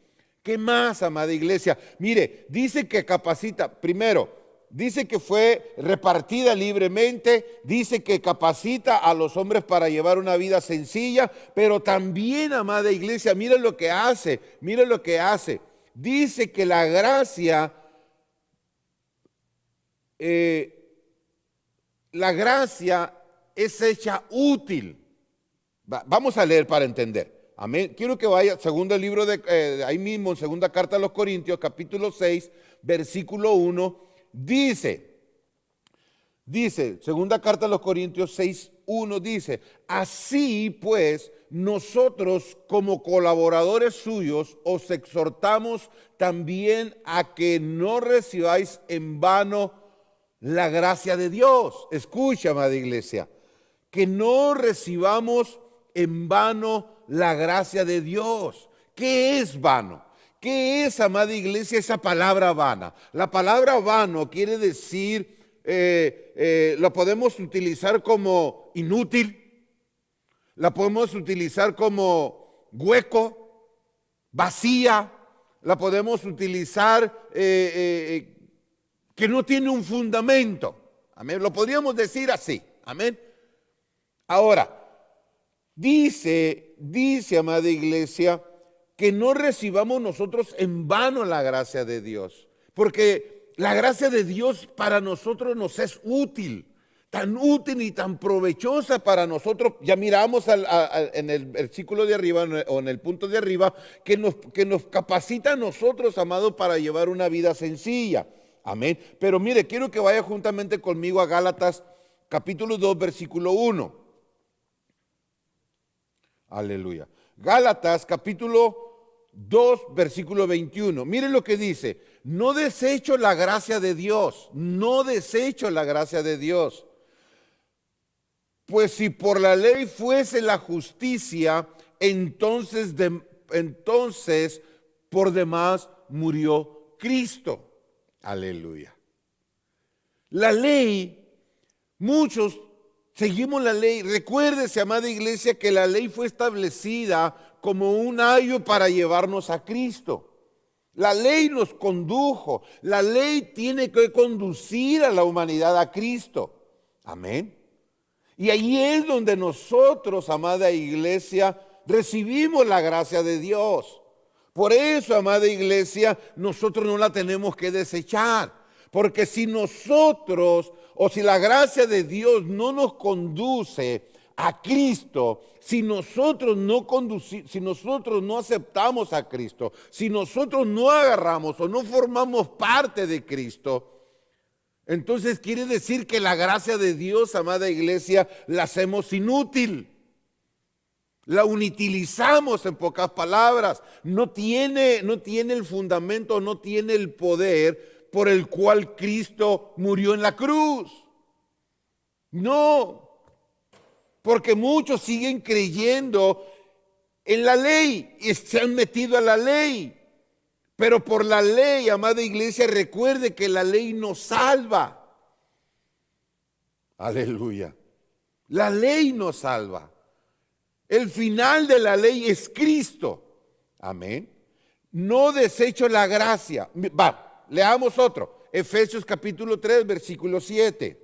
¿Qué más, amada iglesia? Mire, dice que capacita, primero, dice que fue repartida libremente, dice que capacita a los hombres para llevar una vida sencilla, pero también, amada iglesia, mire lo que hace, mire lo que hace. Dice que la gracia, es hecha útil. Vamos a leer para entender. Amén. Quiero que vaya, segundo libro ahí mismo, segunda carta a los Corintios, capítulo 6, versículo 1, dice, segunda carta a los Corintios 6, 1 dice, así pues, nosotros como colaboradores suyos os exhortamos también a que no recibáis en vano la gracia de Dios. Escucha, amada iglesia, que no recibamos en vano la gracia de Dios. ¿Qué es vano? ¿Qué es, amada iglesia, esa palabra vana? La palabra vano quiere decir, lo podemos utilizar como inútil, la podemos utilizar como hueco, vacía, la podemos utilizar que no tiene un fundamento. Amén. Lo podríamos decir así. Amén. Ahora, dice, amada iglesia, que no recibamos nosotros en vano la gracia de Dios, porque la gracia de Dios para nosotros nos es útil, tan útil y tan provechosa para nosotros. Ya miramos en el versículo de arriba o en el punto de arriba que nos capacita a nosotros, amados, para llevar una vida sencilla. Amén. Pero mire, quiero que vaya juntamente conmigo a Gálatas capítulo 2, versículo 1. Aleluya. Gálatas capítulo 2, versículo 21. Miren lo que dice. No desecho la gracia de Dios. No desecho la gracia de Dios. Pues si por la ley fuese la justicia, entonces por demás murió Cristo. Aleluya. La ley, muchos seguimos la ley. Recuérdese, amada iglesia, que la ley fue establecida como un ayo para llevarnos a Cristo. La ley nos condujo. La ley tiene que conducir a la humanidad a Cristo. Amén. Y ahí es donde nosotros, amada iglesia, recibimos la gracia de Dios. Por eso, amada iglesia, nosotros no la tenemos que desechar. Porque si nosotros, o si la gracia de Dios no nos conduce a Cristo, si nosotros no aceptamos a Cristo, si nosotros no agarramos o no formamos parte de Cristo, entonces quiere decir que la gracia de Dios, amada iglesia, la hacemos inútil. La inutilizamos, en pocas palabras. No tiene el fundamento, no tiene el poder por el cual Cristo murió en la cruz. No, porque muchos siguen creyendo en la ley y se han metido a la ley. Pero por la ley, amada iglesia, recuerde que la ley nos salva. Aleluya. La ley nos salva. El final de la ley es Cristo. Amén. No desecho la gracia. Leamos otro. Efesios capítulo 3, versículo 7.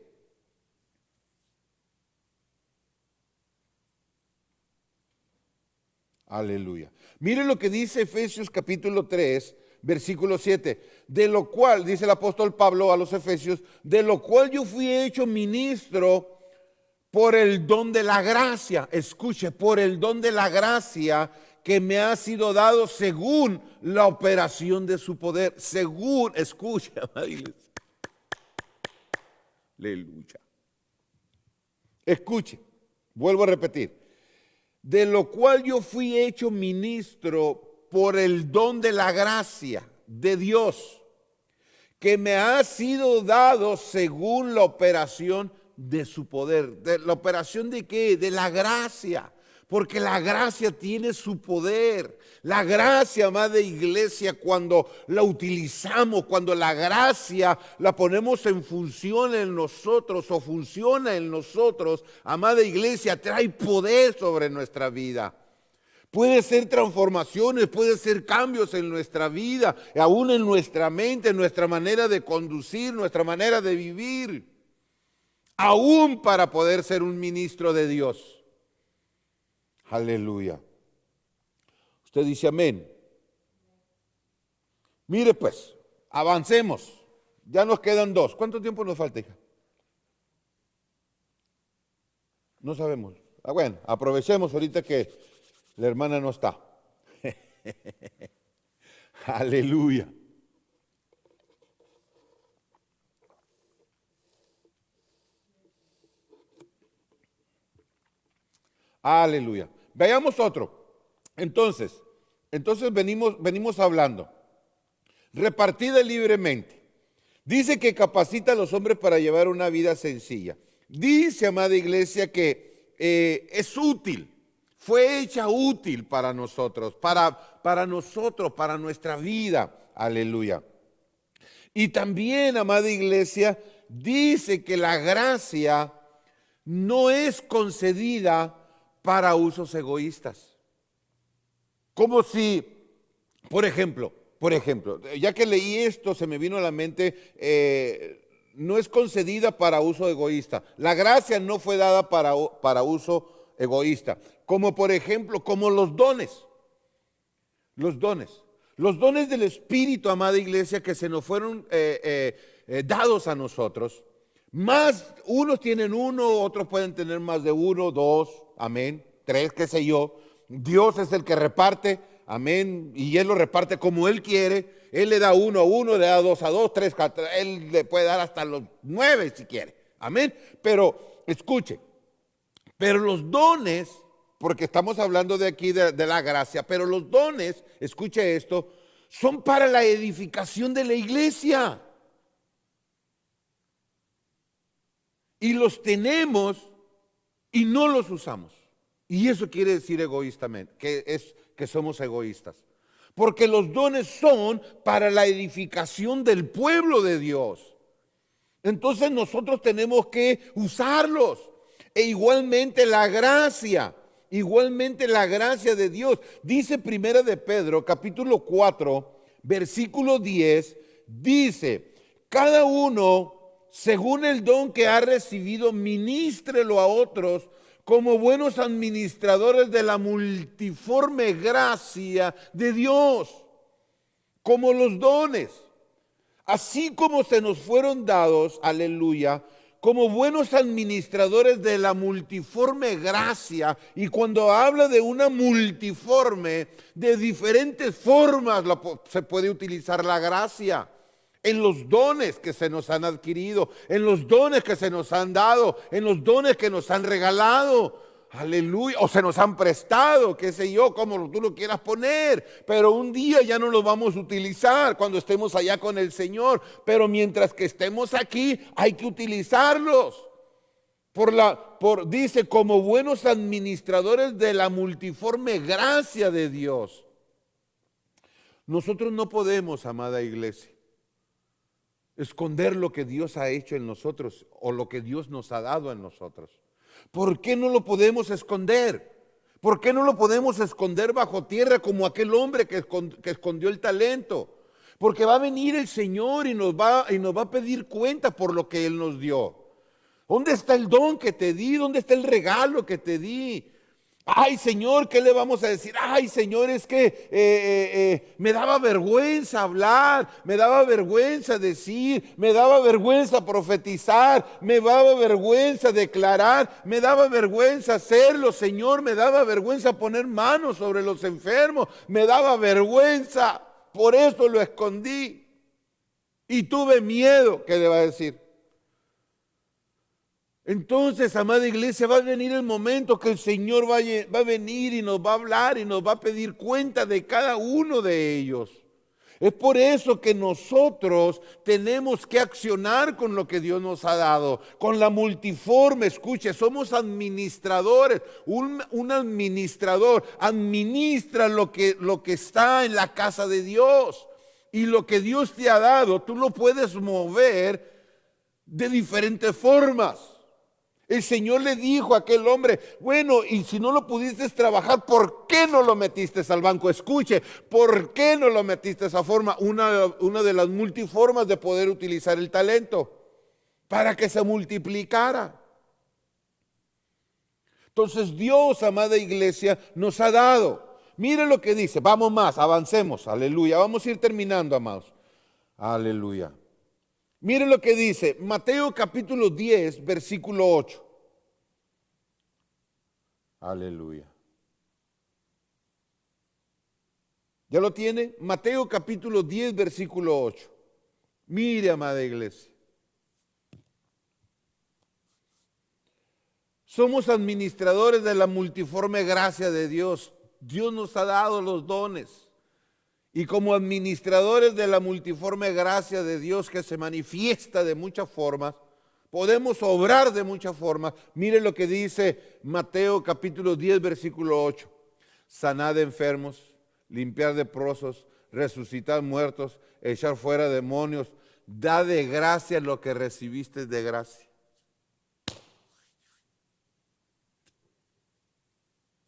Aleluya. Mire lo que dice Efesios capítulo 3, versículo 7. De lo cual, dice el apóstol Pablo a los Efesios, de lo cual yo fui hecho ministro por el don de la gracia. Escuche, por el don de la gracia que me ha sido dado según la operación de su poder. Según, escucha, aleluya. Escuche, vuelvo a repetir. De lo cual yo fui hecho ministro por el don de la gracia de Dios, que me ha sido dado según la operación de su poder. ¿De la operación de qué? De la gracia. Porque la gracia tiene su poder. La gracia, amada iglesia, cuando la utilizamos, cuando la gracia la ponemos en función en nosotros o funciona en nosotros, amada iglesia, trae poder sobre nuestra vida. Puede ser transformaciones, puede ser cambios en nuestra vida, aún en nuestra mente, en nuestra manera de conducir, nuestra manera de vivir, aún para poder ser un ministro de Dios. Aleluya. Usted dice amén. Mire pues, avancemos. Ya nos quedan 2. ¿Cuánto tiempo nos falta, hija? No sabemos. Bueno, aprovechemos ahorita que la hermana no está. Aleluya. Aleluya. Veamos otro. Entonces venimos hablando. Repartida libremente. Dice que capacita a los hombres para llevar una vida sencilla. Dice, amada iglesia, que es útil. Fue hecha útil para nosotros, para nuestra vida. Aleluya. Y también, amada iglesia, dice que la gracia no es concedida para usos egoístas. Como si, por ejemplo, ya que leí esto, se me vino a la mente, no es concedida para uso egoísta. La gracia no fue dada para uso egoísta. Como por ejemplo, como los dones. Los dones del Espíritu, amada iglesia, que se nos fueron dados a nosotros. Más, unos tienen uno, otros pueden tener más de uno, 2, amén, 3, qué sé yo. Dios es el que reparte, amén, y Él lo reparte como Él quiere. Él le da 1 a 1, le da 2 a 2, 3 a 3, Él le puede dar hasta los 9 si quiere, amén. Pero escuche, pero los dones, porque estamos hablando de aquí de la gracia, pero los dones, escuche esto, son para la edificación de la iglesia. Y los tenemos y no los usamos. Y eso quiere decir egoístamente, que somos egoístas. Porque los dones son para la edificación del pueblo de Dios. Entonces nosotros tenemos que usarlos. E igualmente la gracia de Dios. Dice Primera de Pedro, capítulo 4, versículo 10, dice, cada uno, según el don que ha recibido, ministrelo a otros como buenos administradores de la multiforme gracia de Dios, como los dones, así como se nos fueron dados, aleluya, como buenos administradores de la multiforme gracia. Y cuando habla de una multiforme, de diferentes formas se puede utilizar la gracia. En los dones que se nos han adquirido, en los dones que se nos han dado, en los dones que nos han regalado, aleluya, o se nos han prestado, qué sé yo, como tú lo quieras poner, pero un día ya no los vamos a utilizar cuando estemos allá con el Señor, pero mientras que estemos aquí hay que utilizarlos. Dice, como buenos administradores de la multiforme gracia de Dios. Nosotros no podemos, amada iglesia, esconder lo que Dios ha hecho en nosotros o lo que Dios nos ha dado en nosotros. ¿Por qué no lo podemos esconder? ¿Por qué no lo podemos esconder bajo tierra como aquel hombre que escondió el talento? Porque va a venir el Señor y nos va a pedir cuenta por lo que Él nos dio. ¿Dónde está el don que te di? ¿Dónde está el regalo que te di? Ay, Señor, ¿qué le vamos a decir? Ay, Señor, es que me daba vergüenza hablar, me daba vergüenza decir, me daba vergüenza profetizar, me daba vergüenza declarar, me daba vergüenza hacerlo, Señor, me daba vergüenza poner manos sobre los enfermos, me daba vergüenza, por eso lo escondí y tuve miedo. ¿Qué le va a decir? Entonces, amada iglesia, va a venir el momento que el Señor va a venir y nos va a hablar y nos va a pedir cuenta de cada uno de ellos. Es por eso que nosotros tenemos que accionar con lo que Dios nos ha dado, con la multiforme. Escuche, somos administradores. Un administrador administra lo que está en la casa de Dios. Y lo que Dios te ha dado, tú lo puedes mover de diferentes formas. El Señor le dijo a aquel hombre, bueno, y si no lo pudiste trabajar, ¿por qué no lo metiste al banco? Escuche, ¿por qué no lo metiste de esa forma? Una de las multiformas de poder utilizar el talento, para que se multiplicara. Entonces Dios, amada iglesia, nos ha dado. Mire lo que dice, vamos más, avancemos, aleluya. Vamos a ir terminando, amados. Aleluya. Mire lo que dice Mateo capítulo 10, versículo 8. Aleluya. ¿Ya lo tiene? Mateo capítulo 10, versículo 8. Mire, amada iglesia. Somos administradores de la multiforme gracia de Dios. Dios nos ha dado los dones. Y como administradores de la multiforme gracia de Dios que se manifiesta de muchas formas, podemos obrar de muchas formas. Mire lo que dice Mateo capítulo 10, versículo 8. Sanad enfermos, limpiar leprosos, resucitar muertos, echar fuera demonios. Da de gracia lo que recibiste de gracia.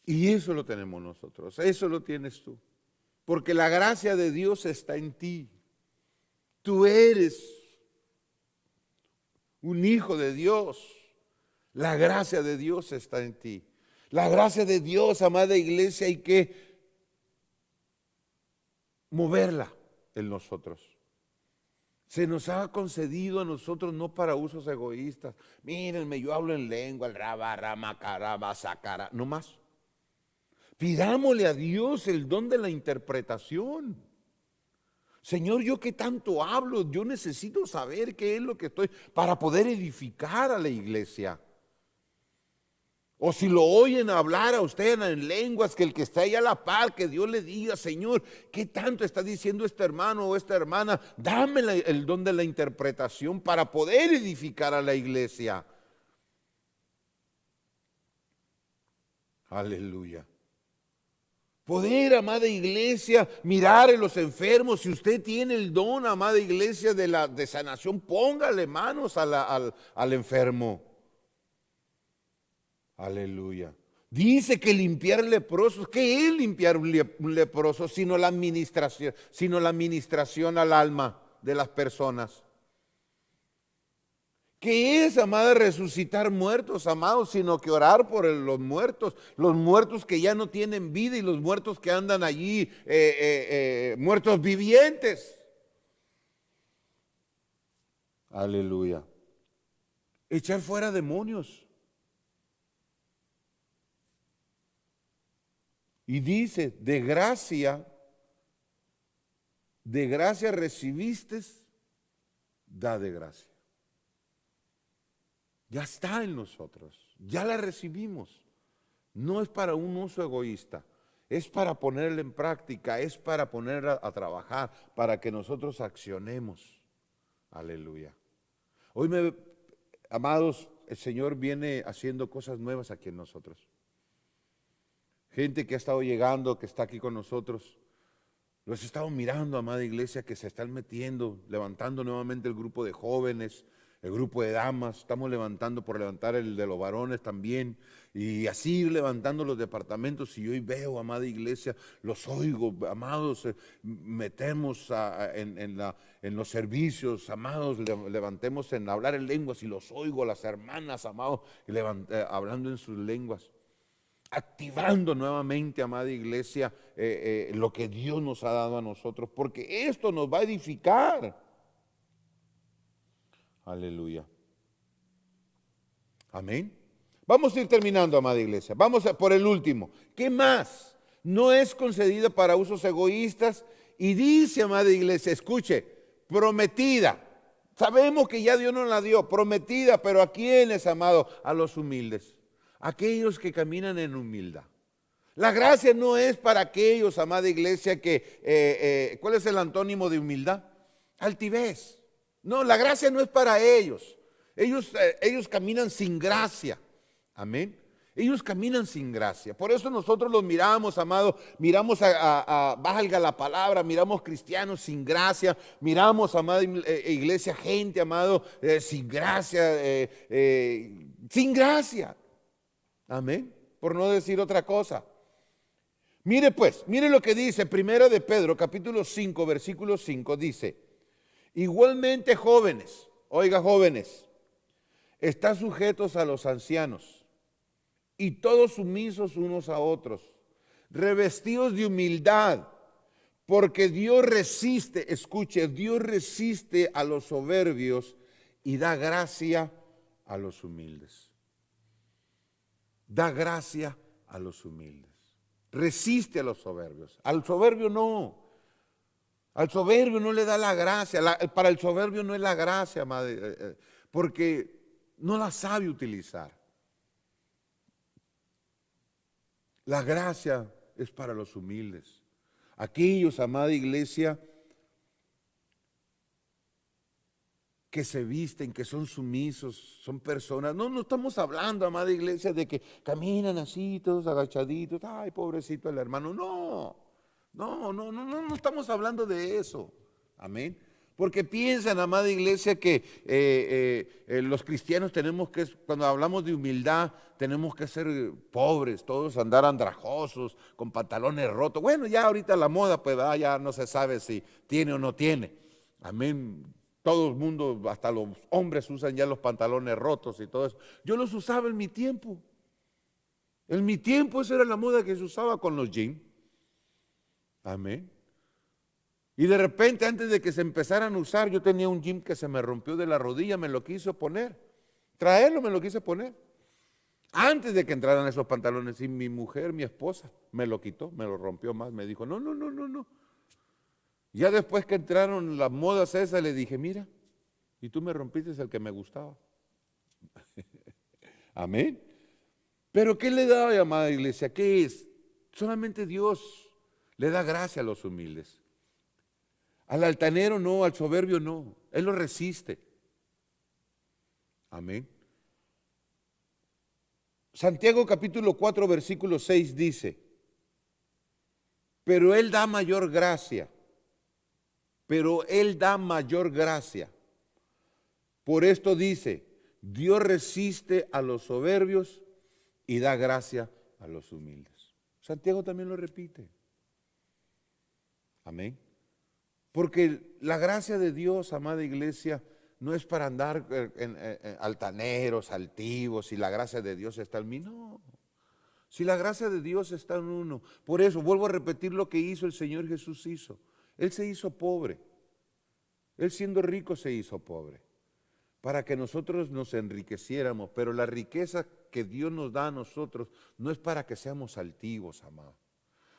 Y eso lo tenemos nosotros, eso lo tienes tú. Porque la gracia de Dios está en ti. Tú eres un hijo de Dios. La gracia de Dios está en ti. La gracia de Dios, amada iglesia, hay que moverla en nosotros. Se nos ha concedido a nosotros no para usos egoístas. Mírenme, yo hablo en lengua, el raba, rama, caraba, sacara, no más. Pidámosle a Dios el don de la interpretación. Señor, yo que tanto hablo, yo necesito saber qué es lo que estoy para poder edificar a la iglesia. O si lo oyen hablar a usted en lenguas, que el que está ahí a la par, que Dios le diga, Señor, ¿qué tanto está diciendo este hermano o esta hermana? Dame el don de la interpretación para poder edificar a la iglesia. Aleluya. Poder, amada iglesia, mirar en los enfermos. Si usted tiene el don, amada iglesia, de sanación, póngale manos al enfermo. Aleluya. Dice que limpiar leprosos. ¿Qué es limpiar un leproso? Sino la administración al alma de las personas. ¿Qué es, amada, resucitar muertos, amados? Sino que orar por los muertos que ya no tienen vida y los muertos que andan allí, muertos vivientes. Aleluya. Echar fuera demonios. Y dice, de gracia recibiste, da de gracia. Ya está en nosotros, ya la recibimos. No es para un uso egoísta, es para ponerla en práctica, es para ponerla a trabajar, para que nosotros accionemos. Aleluya. Hoy, amados, el Señor viene haciendo cosas nuevas aquí en nosotros. Gente que ha estado llegando, que está aquí con nosotros. Los he estado mirando, amada iglesia, que se están metiendo, levantando nuevamente el grupo de jóvenes, el grupo de damas. Estamos levantando por levantar el de los varones también. Y así ir levantando los departamentos. Y hoy veo, amada iglesia, los oigo, amados, metemos en los servicios, amados, levantemos en hablar en lenguas y los oigo, las hermanas, amados, hablando en sus lenguas. Activando nuevamente, amada iglesia, lo que Dios nos ha dado a nosotros, porque esto nos va a edificar. Aleluya. Amén. Vamos a ir terminando, amada iglesia. Vamos por el último. ¿Qué más? No es concedida para usos egoístas y dice, amada iglesia, escuche, prometida. Sabemos que ya Dios nos la dio, prometida, pero ¿a quiénes, amado? A los humildes. Aquellos que caminan en humildad. La gracia no es para aquellos, amada iglesia, que, ¿cuál es el antónimo de humildad? Altivez. No, la gracia no es para ellos. Ellos caminan sin gracia. Amén. Ellos caminan sin gracia. Por eso nosotros los miramos, amado, miramos valga la palabra, miramos cristianos sin gracia, miramos, amada iglesia, gente, amado, sin gracia, sin gracia. Amén. Por no decir otra cosa. Mire pues, mire lo que dice Primera de Pedro, capítulo 5, versículo 5, dice: igualmente jóvenes, oiga jóvenes, están sujetos a los ancianos y todos sumisos unos a otros, revestidos de humildad, porque Dios resiste, escuche, Dios resiste a los soberbios y da gracia a los humildes. Da gracia a los humildes. Resiste a los soberbios. Al soberbio no. Al soberbio no le da la gracia. Para el soberbio no es la gracia, madre, porque no la sabe utilizar. La gracia es para los humildes. Aquellos, amada iglesia, que se visten, que son sumisos, son personas. No estamos hablando, amada iglesia, de que caminan así, todos agachaditos. Ay, pobrecito el hermano. No estamos hablando de eso. Amén. Porque piensan, amada iglesia, que los cristianos tenemos que, cuando hablamos de humildad, tenemos que ser pobres, todos andar andrajosos, con pantalones rotos. Bueno, ya ahorita la moda, pues ya no se sabe si tiene o no tiene. Amén. Todo el mundo, hasta los hombres usan ya los pantalones rotos y todo eso. Yo los usaba en mi tiempo. En mi tiempo esa era la moda que se usaba con los jeans. Amén. Y de repente, antes de que se empezaran a usar, yo tenía un jean que se me rompió de la rodilla, me lo quiso poner. Traerlo me lo quise poner. Antes de que entraran esos pantalones, y mi mujer, mi esposa, me lo quitó, me lo rompió más. Me dijo, no. Ya después que entraron las modas esas, le dije, mira, y tú me rompiste el que me gustaba. Amén. Pero ¿qué le da, amada iglesia? ¿Qué es? Solamente Dios le da gracia a los humildes. Al altanero no, al soberbio no. Él lo resiste. Amén. Santiago capítulo 4, versículo 6 dice: pero Él da mayor gracia. Pero Él da mayor gracia. Por esto dice: Dios resiste a los soberbios y da gracia a los humildes. Santiago también lo repite. Amén. Porque la gracia de Dios, amada iglesia, no es para andar en altaneros, altivos, y la gracia de Dios está en mí. No. Si la gracia de Dios está en uno. Por eso vuelvo a repetir lo que hizo el Señor Jesús hizo. Él se hizo pobre. Él siendo rico se hizo pobre. Para que nosotros nos enriqueciéramos. Pero la riqueza que Dios nos da a nosotros no es para que seamos altivos, amado.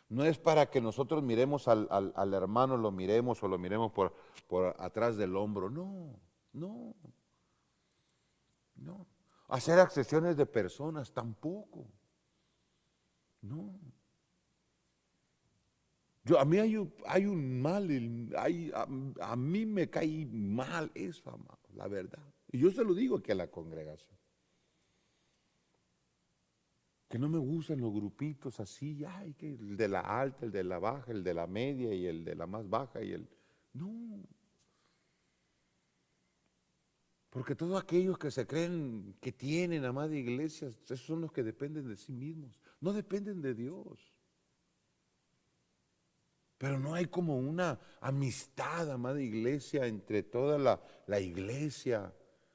No es para que nosotros miremos al hermano, lo miremos o lo miremos por atrás del hombro. No. Hacer accesiones de personas tampoco. No. A mí hay un mal, a mí me cae mal eso, amado, la verdad. Y yo se lo digo aquí a la congregación. Que no me gustan los grupitos así, ay, que el de la alta, el de la baja, el de la media y el de la más baja y el... No. Porque todos aquellos que se creen que tienen, amada iglesia, esos son los que dependen de sí mismos. No dependen de Dios. Pero no hay como una amistad, amada iglesia, entre toda la iglesia.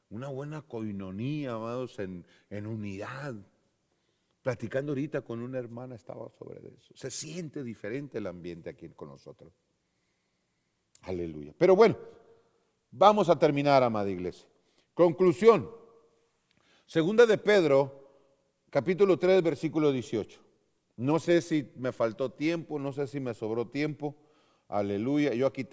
Una buena coinonía, amados, en unidad. Platicando ahorita con una hermana estaba sobre eso. Se siente diferente el ambiente aquí con nosotros. Aleluya. Pero bueno, vamos a terminar, amada iglesia. Conclusión. Segunda de Pedro, capítulo 3, versículo 18. No sé si me faltó tiempo, no sé si me sobró tiempo. Aleluya. Yo aquí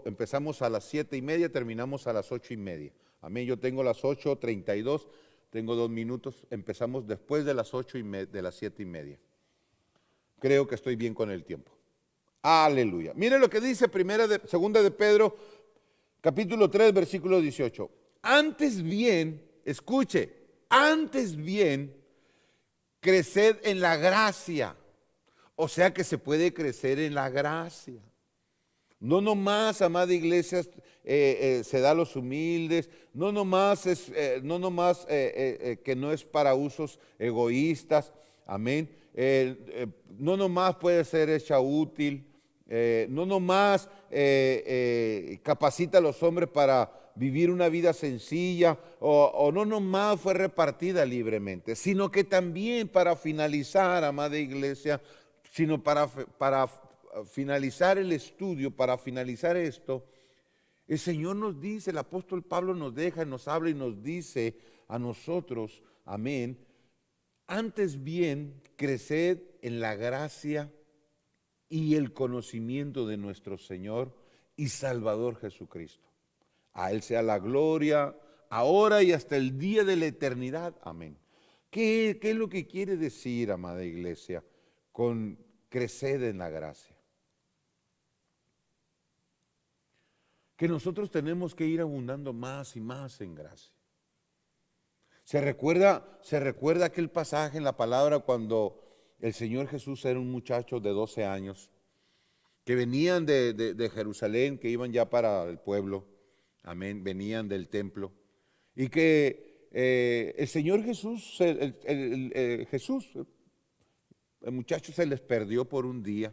empezamos a las 7:30, terminamos a las 8:30. Amén. Yo tengo las 8:32. Tengo 2 minutos, empezamos después de las 8:30, de las 7:30. Creo que estoy bien con el tiempo. Aleluya. Mire lo que dice segunda de Pedro, capítulo 3, versículo 18. Antes bien, escuche, antes bien, creced en la gracia. O sea que se puede crecer en la gracia. No nomás, amada iglesia, se da a los humildes, no nomás, que no es para usos egoístas, amén. No nomás puede ser hecha útil, no nomás capacita a los hombres para vivir una vida sencilla, o no nomás fue repartida libremente, sino que también para finalizar, amada iglesia, sino para finalizar el estudio, para finalizar esto, el Señor nos dice, el apóstol Pablo nos deja, nos habla y nos dice a nosotros, amén, antes bien, creced en la gracia y el conocimiento de nuestro Señor y Salvador Jesucristo. A Él sea la gloria, ahora y hasta el día de la eternidad. Amén. ¿Qué es lo que quiere decir, amada iglesia, con crecer en la gracia? Que nosotros tenemos que ir abundando más y más en gracia. ¿Se recuerda aquel pasaje en la palabra cuando el Señor Jesús era un muchacho de 12 años, que venían de Jerusalén, que iban ya para el pueblo, amén, venían del templo, y que el Señor Jesús, el muchacho se les perdió por un día,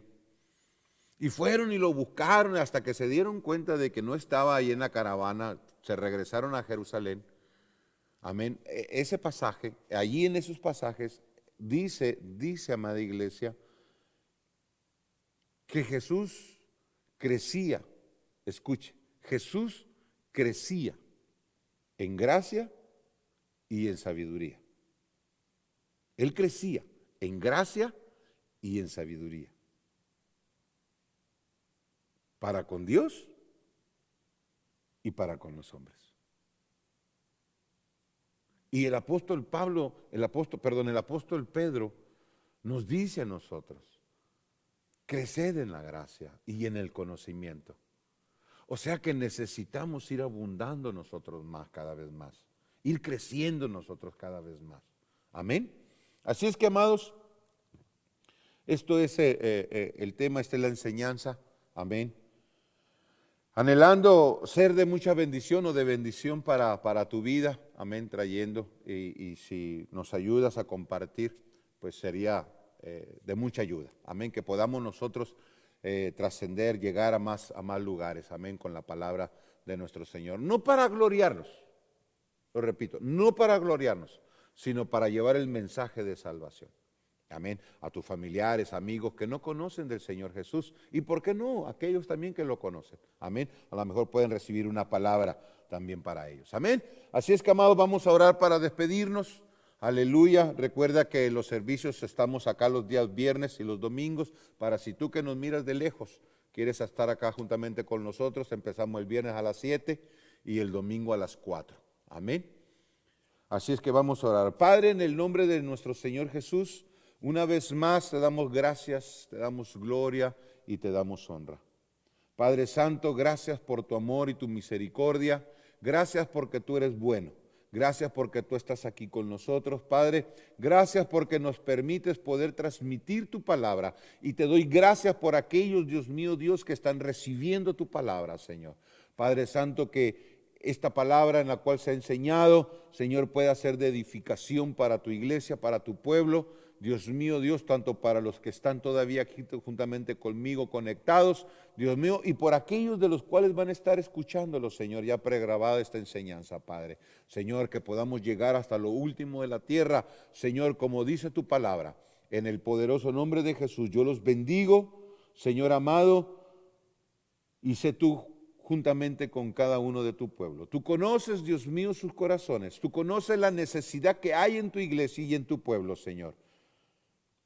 y fueron y lo buscaron hasta que se dieron cuenta de que no estaba ahí en la caravana, se regresaron a Jerusalén, amén. Ese pasaje, allí en esos pasajes, dice, amada iglesia, que Jesús crecía, escuche, Jesús crecía en gracia y en sabiduría. Él crecía en gracia y en sabiduría. Para con Dios y para con los hombres. Y el apóstol Pedro nos dice a nosotros, creced en la gracia y en el conocimiento. O sea que necesitamos ir abundando nosotros más, cada vez más. Ir creciendo nosotros cada vez más. Amén. Así es que, amados, esto es el tema, esta es la enseñanza. Amén. Anhelando ser de mucha bendición o de bendición para tu vida. Amén, trayendo. Y si nos ayudas a compartir, pues sería de mucha ayuda. Amén, que podamos nosotros trascender, llegar a más lugares. Amén, con la palabra de nuestro Señor. No para gloriarnos, lo repito, no para gloriarnos, sino para llevar el mensaje de salvación. Amén. A tus familiares, amigos que no conocen del Señor Jesús. Y por qué no, aquellos también que lo conocen. Amén. A lo mejor pueden recibir una palabra también para ellos. Amén. Así es que, amados, vamos a orar para despedirnos. Aleluya. Recuerda que los servicios estamos acá los días viernes y los domingos. Para si tú que nos miras de lejos quieres estar acá juntamente con nosotros, empezamos el viernes a las 7 y el domingo a las 4. Amén. Así es que vamos a orar. Padre, en el nombre de nuestro Señor Jesús, una vez más te damos gracias, te damos gloria y te damos honra. Padre Santo, gracias por tu amor y tu misericordia. Gracias porque tú eres bueno. Gracias porque tú estás aquí con nosotros, Padre. Gracias porque nos permites poder transmitir tu palabra. Y te doy gracias por aquellos, Dios mío, Dios, que están recibiendo tu palabra, Señor. Padre Santo, que esta palabra en la cual se ha enseñado, Señor, pueda ser de edificación para tu iglesia, para tu pueblo. Dios mío, Dios, tanto para los que están todavía aquí juntamente conmigo conectados, Dios mío, y por aquellos de los cuales van a estar escuchándolo, Señor, ya pregrabada esta enseñanza, Padre. Señor, que podamos llegar hasta lo último de la tierra, Señor, como dice tu palabra, en el poderoso nombre de Jesús. Yo los bendigo, Señor amado, y sé tú juntamente con cada uno de tu pueblo. Tú conoces, Dios mío, sus corazones. Tú conoces la necesidad que hay en tu iglesia y en tu pueblo, Señor.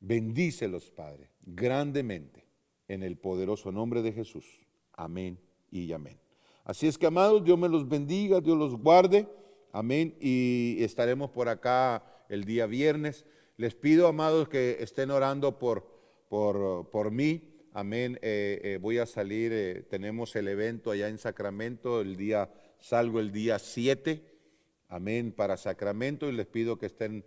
Bendícelos, Padre, grandemente, en el poderoso nombre de Jesús. Amén y amén. Así es que, amados, Dios me los bendiga, Dios los guarde. Amén. Y estaremos por acá el día viernes. Les pido, amados, que estén orando por mí. Amén. Voy a salir, tenemos el evento allá en Sacramento, salgo el día 7. Amén, para Sacramento, y les pido que estén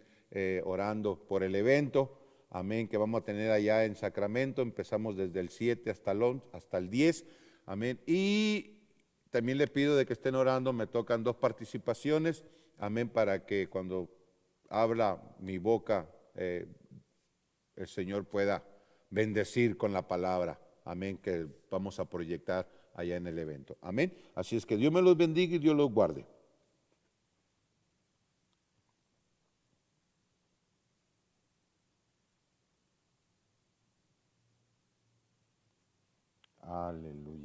orando por el evento. Amén, que vamos a tener allá en Sacramento. Empezamos desde el 7 hasta el 10. Amén. Y también le pido de que estén orando, me tocan 2 participaciones, amén, para que cuando habla mi boca, el Señor pueda bendecir con la palabra, amén, que vamos a proyectar allá en el evento. Amén. Así es que Dios me los bendiga y Dios los guarde. Aleluya.